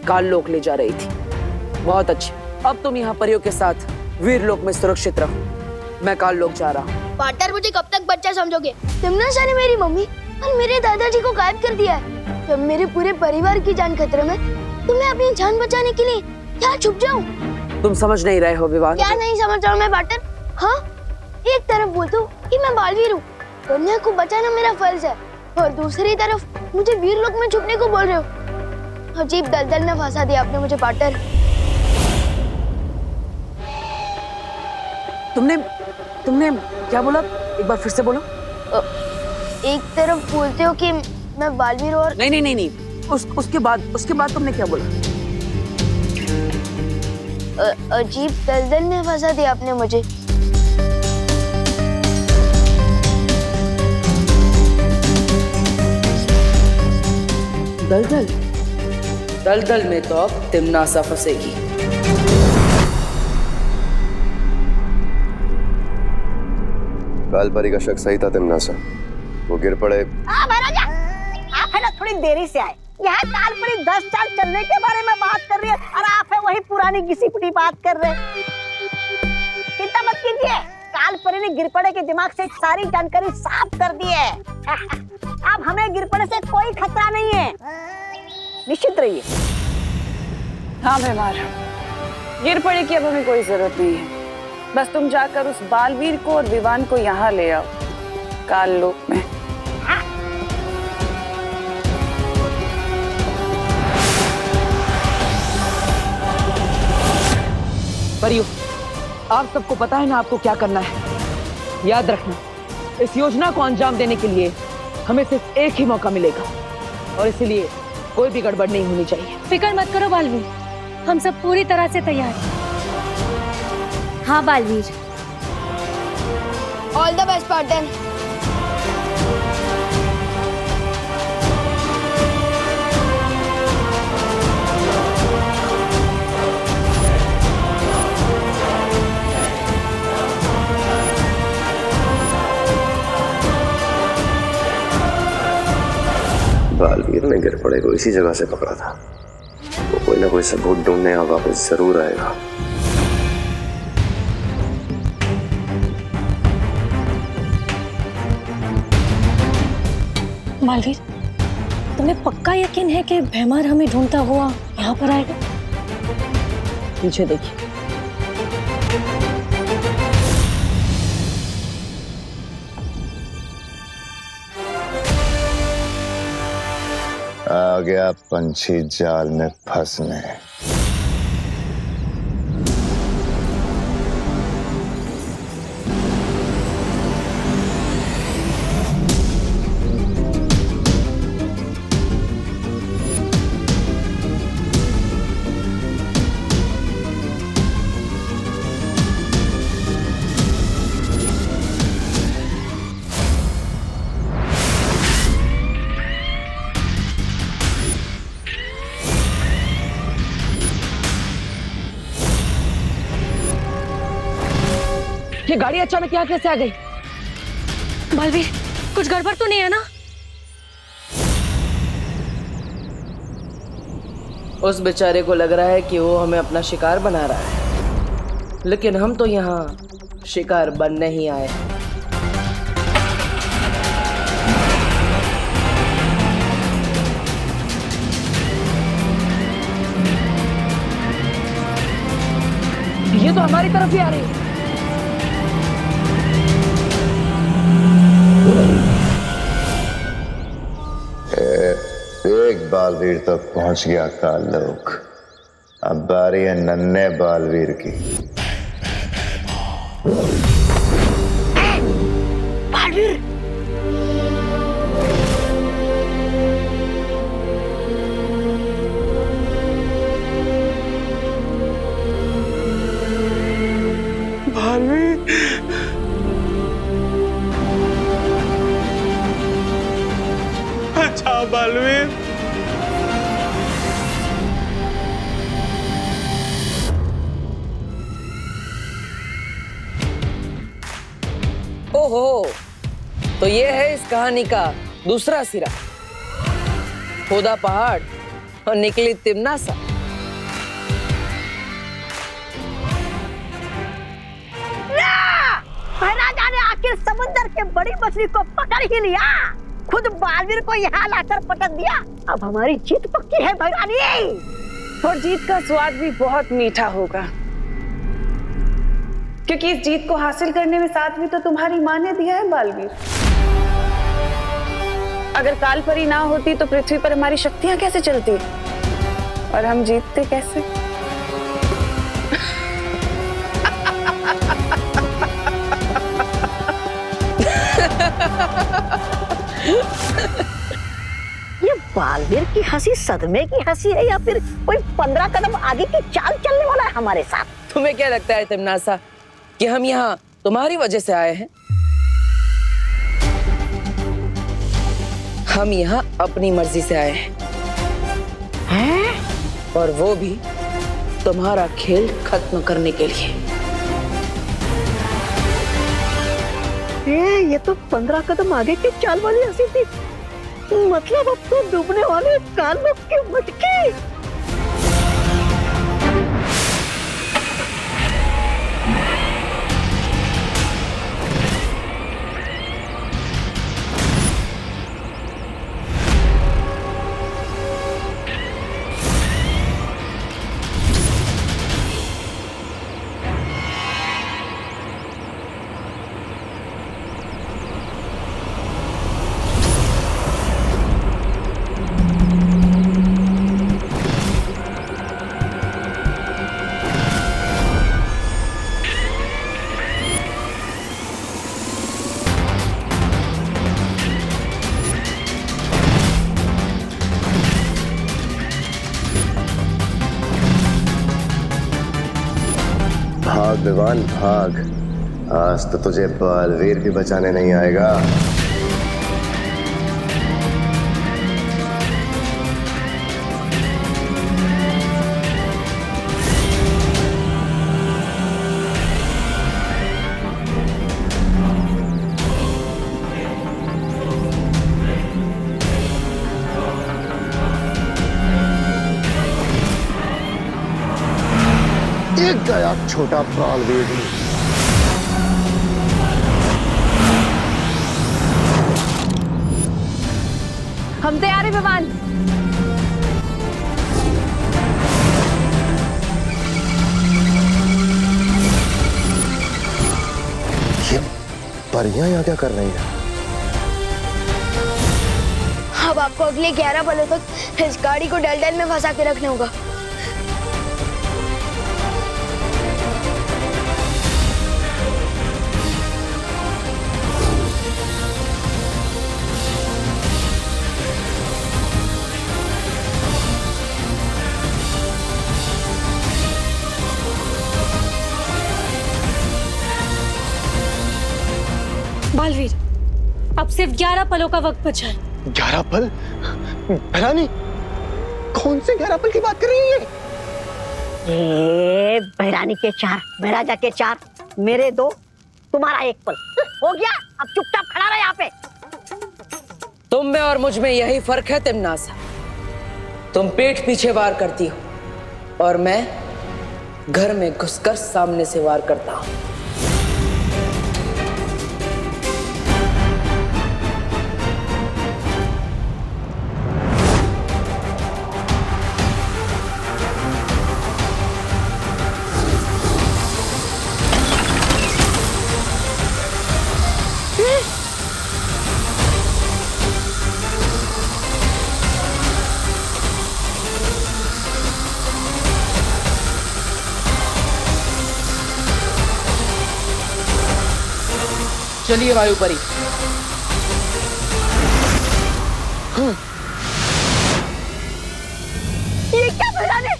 काल लोक ले जा रही थी। बहुत अच्छी। अब तुम यहाँ परियों के साथ वीर लोक में सुरक्षित रहो। मैं काल लोक जा रहा हूँ। पार्टनर, मुझे कब तक बच्चा समझोगे? तिम्नासा ने मेरी मम्मी और मेरे दादाजी को गायब कर दिया है। जब मेरे पूरे परिवार की जान खतरे में, तो मैं अपनी जान बचाने के लिए क्या छुप जाऊं? तुम समझ नहीं रहे हो विवान। क्या नहीं समझ रहा हूँ मैं पार्टनर? हाँ, एक तरफ बोलता हूँ कि मैं बालवीर हूँ, कन्या को बचाना मेरा फर्ज है, और दूसरी तरफ मुझे वीर लोक में छुपने को बोल रहे हो। अजीब दलदल में फंसा दिया आपने मुझे पार्टनर। तुमने क्या बोला? एक बार फिर से बोलो। एक तरफ बोलते हो कि मैं बालवीर और नहीं। उसके बाद तुमने क्या बोला? अजीब दलदल में फंसा दिया आपने मुझे। दलदल? दलदल में तो अब तिमनासा फंसेगी। कालपरी का शक सही था तिमनासा, वो गिर पड़े। महाराजा, आप है ना थोड़ी देरी से आए। यहाँ कालपरी 10 साल चलने के बारे में बात कर रही है और आप है वही पुरानी घिसी पिटी बात कर रहे हैं। चिंता मत कीजिए, कालपरी ने गिरपड़े के दिमाग से सारी जानकारी साफ कर दी है। अब हमें गिरपड़े से कोई खतरा नहीं है, निश्चित रहिए। हाँ भैमार, गिरपड़े की अब हमें कोई जरूरत नहीं है। बस तुम जाकर उस बालवीर को और विवान को यहाँ ले आओ, काल लोक में। परियो, आप सबको पता है ना आपको क्या करना है। याद रखना, इस योजना को अंजाम देने के लिए हमें सिर्फ एक ही मौका मिलेगा और इसलिए कोई भी गड़बड़ नहीं होनी चाहिए। फिक्र मत करो बालवीर, हम सब पूरी तरह से तैयार हैं। हाँ Baalveer, all the best pattern. Baalveer ने गिरपड़े को इसी जगह से पकड़ा था। वो कोई ना कोई सबूत ढूंढने यहाँ वापस जरूर आएगा। बालवीर, तुम्हें पक्का यकीन है कि भैमार हमें ढूंढता हुआ यहाँ पर आएगा? पीछे देखिए। आ गया पंछी जाल में फंसने। ये गाड़ी अचानक यहाँ कैसे आ गई? बालवीर, कुछ गड़बड़ तो नहीं है ना? उस बेचारे को लग रहा है कि वो हमें अपना शिकार बना रहा है, लेकिन हम तो यहाँ शिकार बनने ही आए। ये तो हमारी तरफ ही आ रही है। एक बालवीर तो पहुंच गया काल लोक, अब बारी है नन्हे बालवीर की। बालवीर, अच्छा बालवीर, ओहो, तो ये है इस कहानी का दूसरा सिरा। खोदा पहाड़ और निकली तिमनासा। महाराजा ने आखिर समुद्र के बड़ी मछली को पकड़ ही लिया, खुद बालवीर को यहाँ लाकर पटक दिया। अब हमारी जीत पक्की है भैरानी। और जीत का स्वाद भी बहुत मीठा होगा, क्योंकि इस जीत को हासिल करने में साथ भी तो तुम्हारी माँ ने दिया है बालवीर। अगर कालपरी ना होती तो पृथ्वी पर हमारी शक्तियां कैसे चलती और हम जीतते कैसे? ये बालवीर की हंसी सदमे की हंसी है या फिर कोई 15 कदम आगे की चाल चलने वाला है हमारे साथ? तुम्हें क्या लगता है तिमनासा कि हम यहाँ तुम्हारी वजह से आए हैं? हम यहाँ अपनी मर्जी से आए हैं। और वो भी तुम्हारा खेल खत्म करने के लिए। ये तो 15 कदम आगे की चाल वाली हंसी थी। मतलब अब तो डूबने वाले कानों की मटकी। भाग विवान भाग, आज तो तुझे बालवीर भी बचाने नहीं आएगा। एक गया छोटा बालवीर। हम तैयार हैं विमान। ये परियां यहाँ क्या कर रही हैं? अब आपको अगले 11 पलों तक इस गाड़ी को डल में फंसा के रखना होगा। बालवीर, अब सिर्फ 11 पलों का वक्त बचा है। 11 पल? भैरानी, कौन से 11 पल की बात कर रही है? भैरानी के 4, भैराजा के 4, मेरे 2, तुम्हारा 1 पल। हो गया, अब चुपचाप खड़ा रहे यहाँ पे। तुम में और मुझ में यही फर्क है तिमनासा। तुम पीठ पीछे वार करती हो और मैं घर में घुसकर सामने से वार करता हूं। चलिए वायुपरी। ये क्या भैरानी?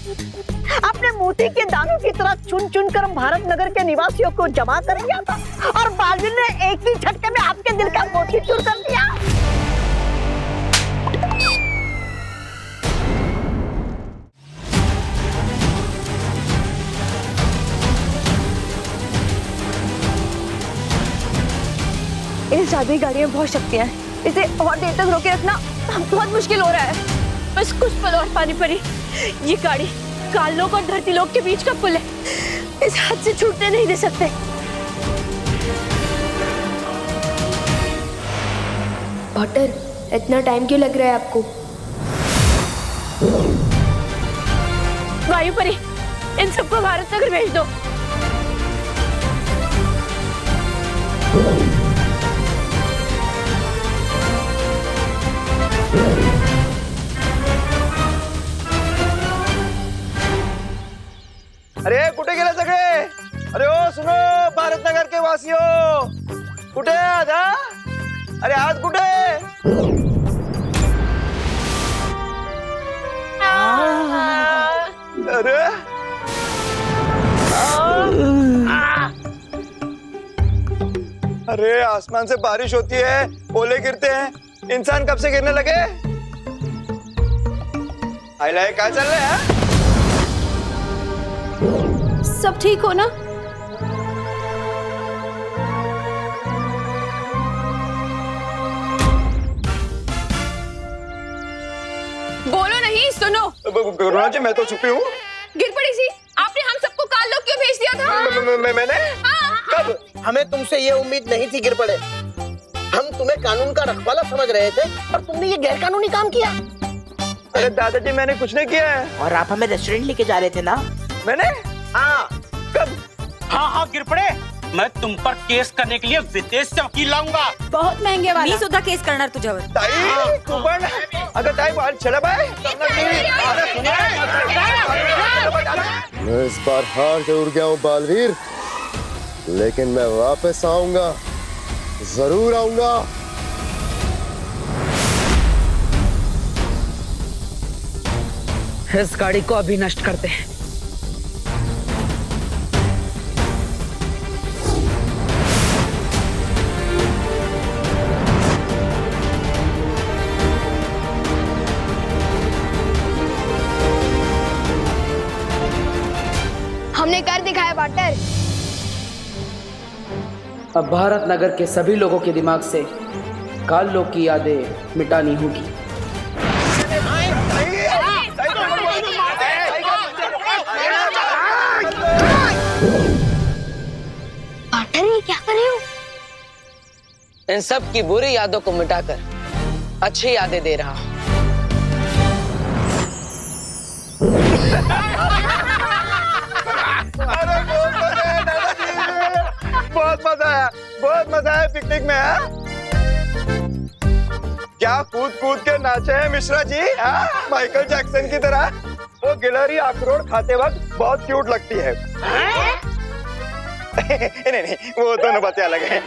अपने मोती के दानों की तरह चुन चुन कर भारत नगर के निवासियों को जमा कर दिया था और बालवीर ने एक ही झटके में आपके दिल का मोती चूर कर दिया। इस जादुई गाड़ी में बहुत शक्तियां हैं। इसे और देर तक रोके रखना बहुत मुश्किल हो रहा है। बस कुछ पल और पानी पड़ी। ये गाड़ी काललोक और धरती लोक के बीच का पुल है। इस हाथ से छूटने नहीं दे सकते। पॉटर, इतना टाइम क्यों लग रहा है आपको? वायुपरी, इन सबको भारत नगर भेज दो। अरे कुठे गेले सगळे? अरे ओ सुनो भारत नगर के वासियों, कुठे आज? अरे आज कुठे? अरे अरे आसमान से बारिश होती है, ओले गिरते हैं, इंसान कब से गिरने लगे? हाय लाय क्या चल रहा है? सब ठीक हो ना? बोलो नहीं, सुनो। रुना जी मैं तो छुपी हूँ। गिर पड़ी सी, आपने हम सबको काल लोग क्यों भेज दिया था? मैंने कब? हमें तुमसे ये उम्मीद नहीं थी गिर पड़े। हम तुम्हें कानून का रखवाला समझ रहे थे और तुमने ये गैर कानूनी काम किया। अरे दादाजी मैंने कुछ नहीं किया है। और आप हमें रेस्टोरेंट लेके जा रहे थे ना? मैंने? हाँ। कब? हाँ गिर पड़े, मैं तुम पर केस करने के लिए विदेश से वकील लाऊंगा। बहुत महंगे वाला। मी सुद्धा केस करणार तुझ्यावर। ताई तू पण अगं ताई बाहेर चला बाय। मैं इस बार हार जरूर गया हूँ बालवीर, लेकिन मैं वापस आऊंगा, जरूर आऊंगा। इस गाड़ी को अभी नष्ट करते हैं। हमने कर दिखाया वाटर। अब भारत नगर के सभी लोगों के दिमाग से काल लोग की यादें मिटानी होगी। वाटर ये क्या कर रहे हो? इन सब की बुरी यादों को मिटाकर अच्छी यादें दे रहा हूं। बहुत मजा आया पिकनिक में। हाँ? क्या कूद कूद के नाचे हैं मिश्रा जी। हाँ? माइकल जैक्सन की तरह। वो गिलहरी अखरोट खाते वक्त बहुत क्यूट लगती है। नहीं, वो दोनों बातें अलग हैं।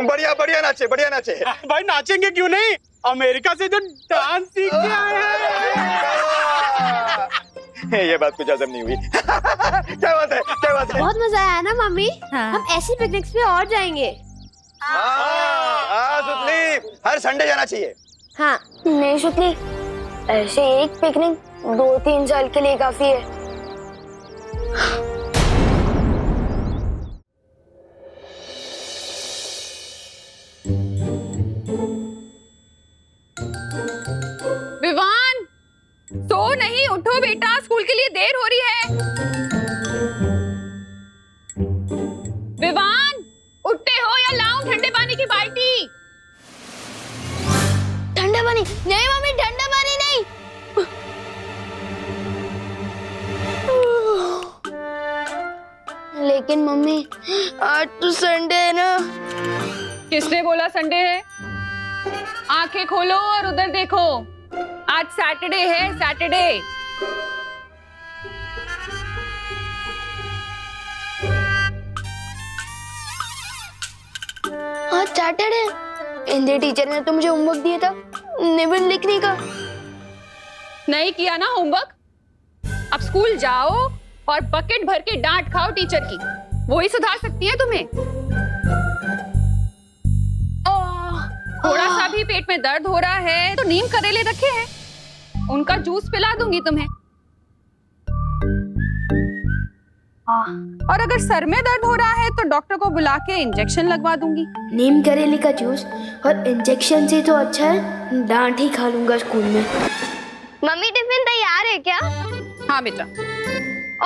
बढ़िया बढ़िया नाचे, बढ़िया नाचे। भाई नाचेंगे क्यों नहीं, अमेरिका से जो डांस सीख के आए हैं। ये बात कुछ हजम नहीं हुई। क्या बात है, क्या बात है? बहुत मजा आया ना मम्मी? हाँ। हम ऐसी पिकनिक्स पे और जाएंगे। सुतली, हर संडे जाना चाहिए। हाँ नहीं सुतली, ऐसे एक पिकनिक 2-3 साल के लिए काफी है। विवान, सो नहीं, उठो बेटा, स्कूल के लिए देर हो रही है। विवान, उठते हो या लाऊं ठंडे पानी की बाल्टी? ठंडा पानी नहीं मम्मी, ठंडा पानी नहीं। लेकिन मम्मी आज तो संडे है ना। किसने बोला संडे है? आंखें खोलो और उधर देखो, आज सैटरडे है, सैटरडे। आज सैटरडे। हिंदी टीचर ने तो मुझे होमवर्क दिया था निबंध लिखने का। नहीं किया ना होमवर्क? अब स्कूल जाओ और बकेट भर के डांट खाओ टीचर की, वो ही सुधार सकती है तुम्हें। थोड़ा सा भी पेट में दर्द हो रहा है तो नीम करेले रखे हैं, उनका जूस पिला दूंगी तुम्हें। और अगर सर में दर्द हो रहा है तो डॉक्टर को बुला के इंजेक्शन लगवा दूंगी। नीम करेले का जूस और इंजेक्शन से तो अच्छा है डांट ही खा लूंगा स्कूल में। मम्मी टिफिन तैयार है क्या? हाँ बेटा।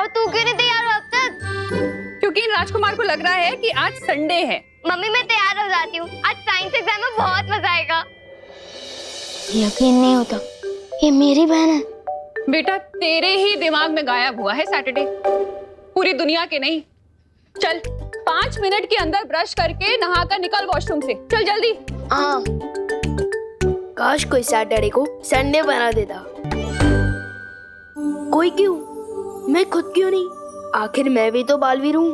और तू क्यों नहीं तैयार हो अब तक? क्योंकि इन राजकुमार को लग रहा है कि आज संडे है। मम्मी मैं तैयार हो जाती हूँ, आज साइंस एग्जाम में बहुत मजा आएगा। यकीन नहीं होता ये मेरी बहन है। बेटा तेरे ही दिमाग में गायब हुआ है सैटरडे, पूरी दुनिया के नहीं। चल 5 मिनट के अंदर ब्रश करके नहा कर निकल वॉशरूम से, चल जल्दी। हाँ काश कोई सैटरडे को संडे बना देता। कोई क्यों, मैं खुद क्यों नहीं? आखिर मैं भी तो बालवीर हूँ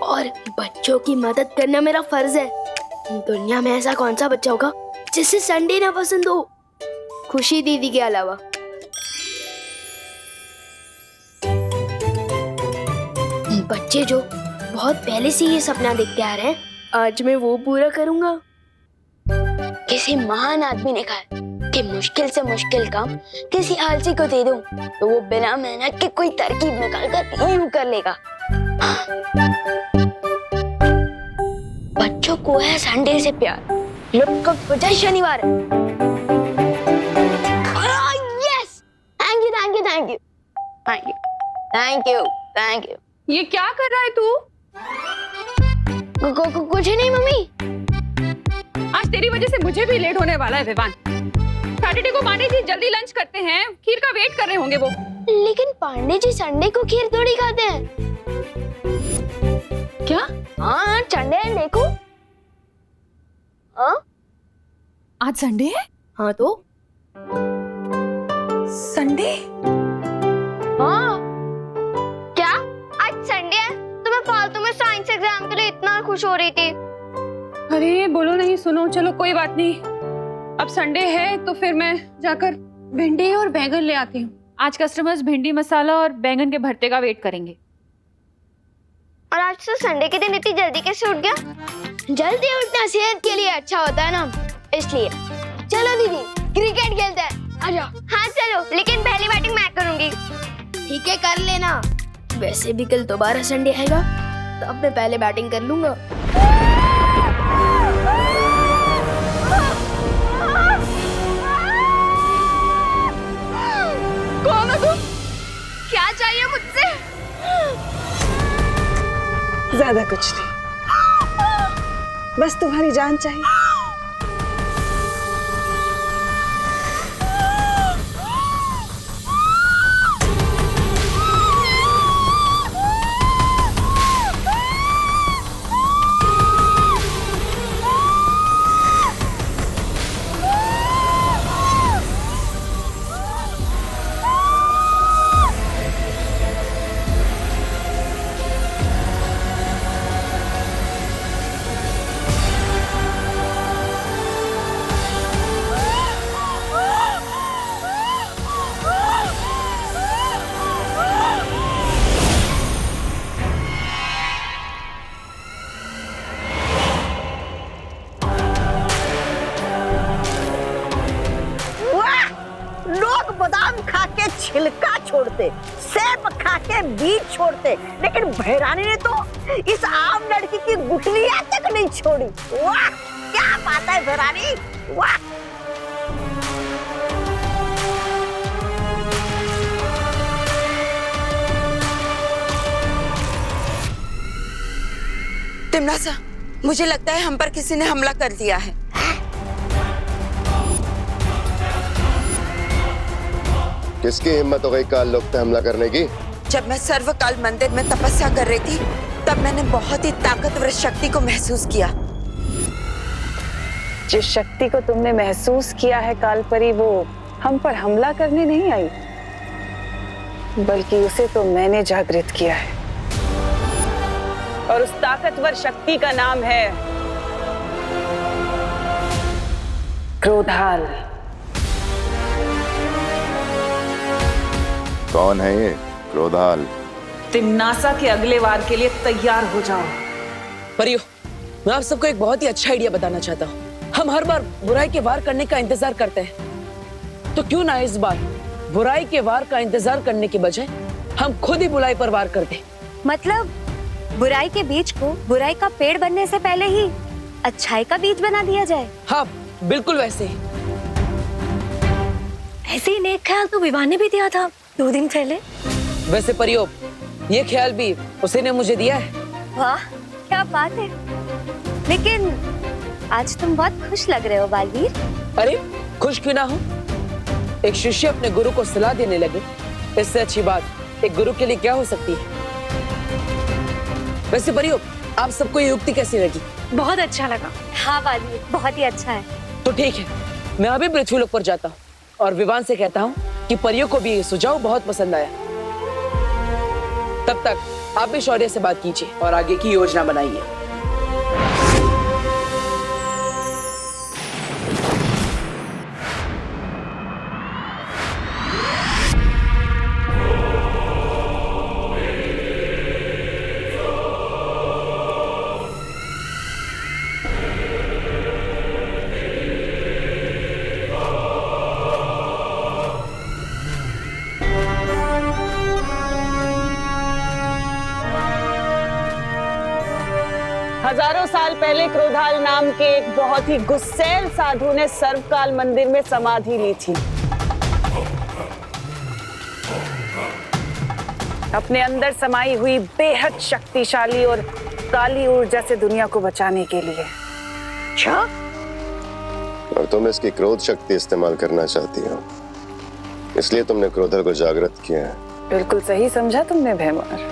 और बच्चों की मदद करना मेरा फर्ज है। दुनिया में ऐसा कौन सा बच्चा होगा जिसे संडे ना पसंद हो, खुशी दीदी के अलावा। बच्चे जो बहुत पहले से ये सपना देखते आ रहे हैं, आज मैं वो पूरा करूंगा। किसी महान आदमी ने कहा कि मुश्किल से मुश्किल काम किसी आलसी को दे दूं तो वो बिना मेहनत के कोई तरकीब निकाल कर यूं कर लेगा। बच्चों को है संडे से प्यार, लोग को वजह शनिवार है। Yes, thank you thank you thank you thank you thank you thank you. ये क्या कर रहा है तू? कुछ नहीं मम्मी। आज तेरी वजह से मुझे भी लेट होने वाला है विवान। सैटरडे को पांडे जी जल्दी लंच करते हैं, खीर का वेट कर रहे होंगे वो। लेकिन पांडे जी संडे को खीर थोड़ी खाते हैं। क्या? हाँ संडे है, देखो। हाँ आज संडे है? हाँ तो संडे? हाँ क्या आज संडे है? तो मैं फालतू में साइंस एग्जाम के लिए इतना खुश हो रही थी। अरे बोलो नहीं, सुनो, चलो कोई बात नहीं। अब संडे है तो फिर मैं जाकर भिंडी और बैंगन ले आती हूँ। आज कस्टमर्स भिंडी मसाला और बैंगन के भरते का वेट करेंगे। और आज तो संडे के दिन इतनी जल्दी कैसे उठ गया? जल्दी उठना सेहत के लिए अच्छा होता है ना, इसलिए। चलो दीदी क्रिकेट खेलते हैं, आ जाओ। हाँ चलो, लेकिन पहली बैटिंग मैं करूंगी। ठीक है कर लेना। वैसे भी कल दोबारा संडे आएगा तो अब मैं पहले बैटिंग कर लूंगा। कौन हो तुम? क्या चाहिए मुझसे? ज्यादा कुछ नहीं, बस तुम्हारी जान चाहिए। बादाम खा के छिलका छोड़ते, सेब खा के बीज छोड़ते, लेकिन भैरानी ने तो इस आम लड़की की गुठलियां तक नहीं छोड़ी। वाह क्या बात है भैरानी, वाह। तिमनासा, मुझे लगता है हम पर किसी ने हमला कर दिया है। किसकी हिम्मत हो गई काल लोक पे हमला करने की? जब मैं सर्वकाल मंदिर में तपस्या कर रही थी तब मैंने बहुत ही ताकतवर शक्ति को महसूस किया। जिस शक्ति को तुमने महसूस किया है कालपरी, वो हम पर हमला करने नहीं आई, बल्कि उसे तो मैंने जागृत किया है। और उस ताकतवर शक्ति का नाम है क्रोधाल। कौन है ये क्रोधाल? तिमनासा के अगले वार के लिए तैयार हो जाओ। परियो, मैं आप सबको एक बहुत ही अच्छा आइडिया बताना चाहता हूँ। हम हर बार बुराई के वार करने का इंतजार करते हैं, तो क्यों ना इस बार बुराई के वार का इंतजार करने के बजाय हम खुद ही बुराई पर वार कर दें। मतलब बुराई के बीज को बुराई का पेड़ बनने से पहले ही अच्छाई का बीज बना दिया जाए। हाँ बिल्कुल वैसे ही। ऐसे ही नेक ख्याल तो विवाह ने भी दिया था 2 दिन पहले। वैसे परियो, ये ख्याल भी उसी ने मुझे दिया है। वाह क्या बात है। लेकिन आज तुम बहुत खुश लग रहे हो बालवीर। अरे खुश क्यों ना हो, एक शिष्य अपने गुरु को सलाह देने लगे, इससे अच्छी बात एक गुरु के लिए क्या हो सकती है। वैसे परियो, आप सबको ये युक्ति कैसी लगी? बहुत अच्छा लगा। हाँ बालवीर, बहुत ही अच्छा है। तो ठीक है, मैं अभी पृथ्वीलोक पर जाता हूँ और विवान से कहता हूँ कि परियों को भी ये सुझाव बहुत पसंद आया। तब तक आप भी शौर्य से बात कीजिए और आगे की योजना बनाइए। हजारों साल पहले क्रोधाल नाम के एक बहुत ही गुस्सैल साधु ने सर्वकाल मंदिर में समाधि ली थी। अपने अंदर समाई हुई बेहद शक्तिशाली और काली ऊर्जा से दुनिया को बचाने के लिए। अच्छा, और तुम इसकी क्रोध शक्ति इस्तेमाल करना चाहती हो, इसलिए तुमने क्रोधल को जागृत किया है। बिल्कुल सही समझा तुमने भैमार।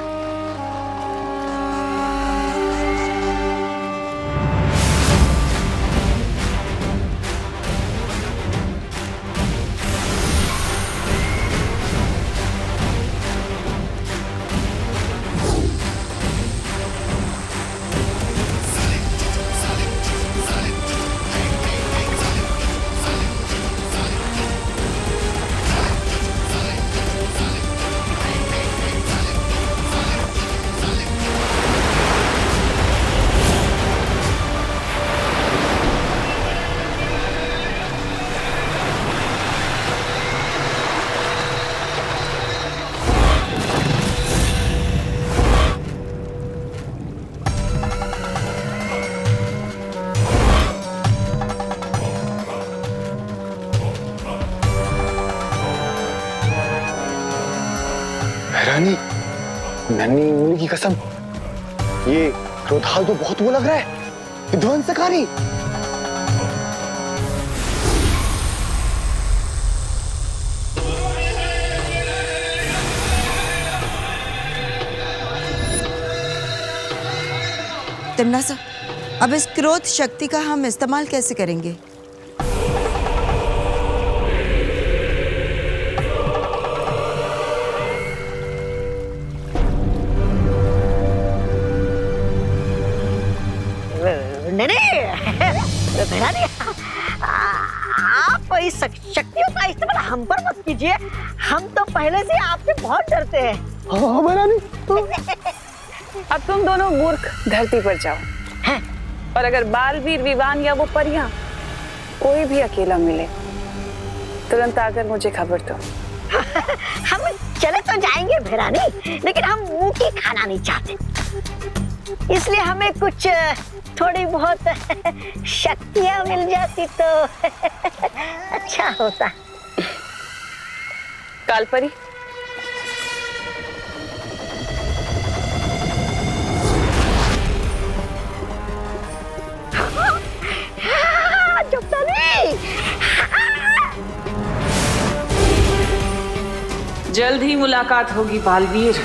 रानी, नन्ही उंगली की कसम, ये क्रोधाल तो बहुत वो लग रहा है, विध्वंसकारी। तिमनासा, अब इस क्रोध शक्ति का हम इस्तेमाल कैसे करेंगे? नहीं, आप इस शक्तियों का इस्तेमाल हम पर मत कीजिए, हम तो पहले से आपसे बहुत डरते हैं। हाँ रानी। अब तुम दोनों मूर्ख धरती पर जाओ, और अगर बालवीर, विवान या वो परियां कोई भी अकेला मिले, तुरंत आकर मुझे खबर दो। हम चले तो जाएंगे भैरानी, लेकिन हम ऊँटी खाना नहीं चाहते, इसलिए हमें कुछ थोड़ी बहुत शक्तियां मिल जाती तो अच्छा होता। कालपरी, जल्द ही मुलाकात होगी बालवीर।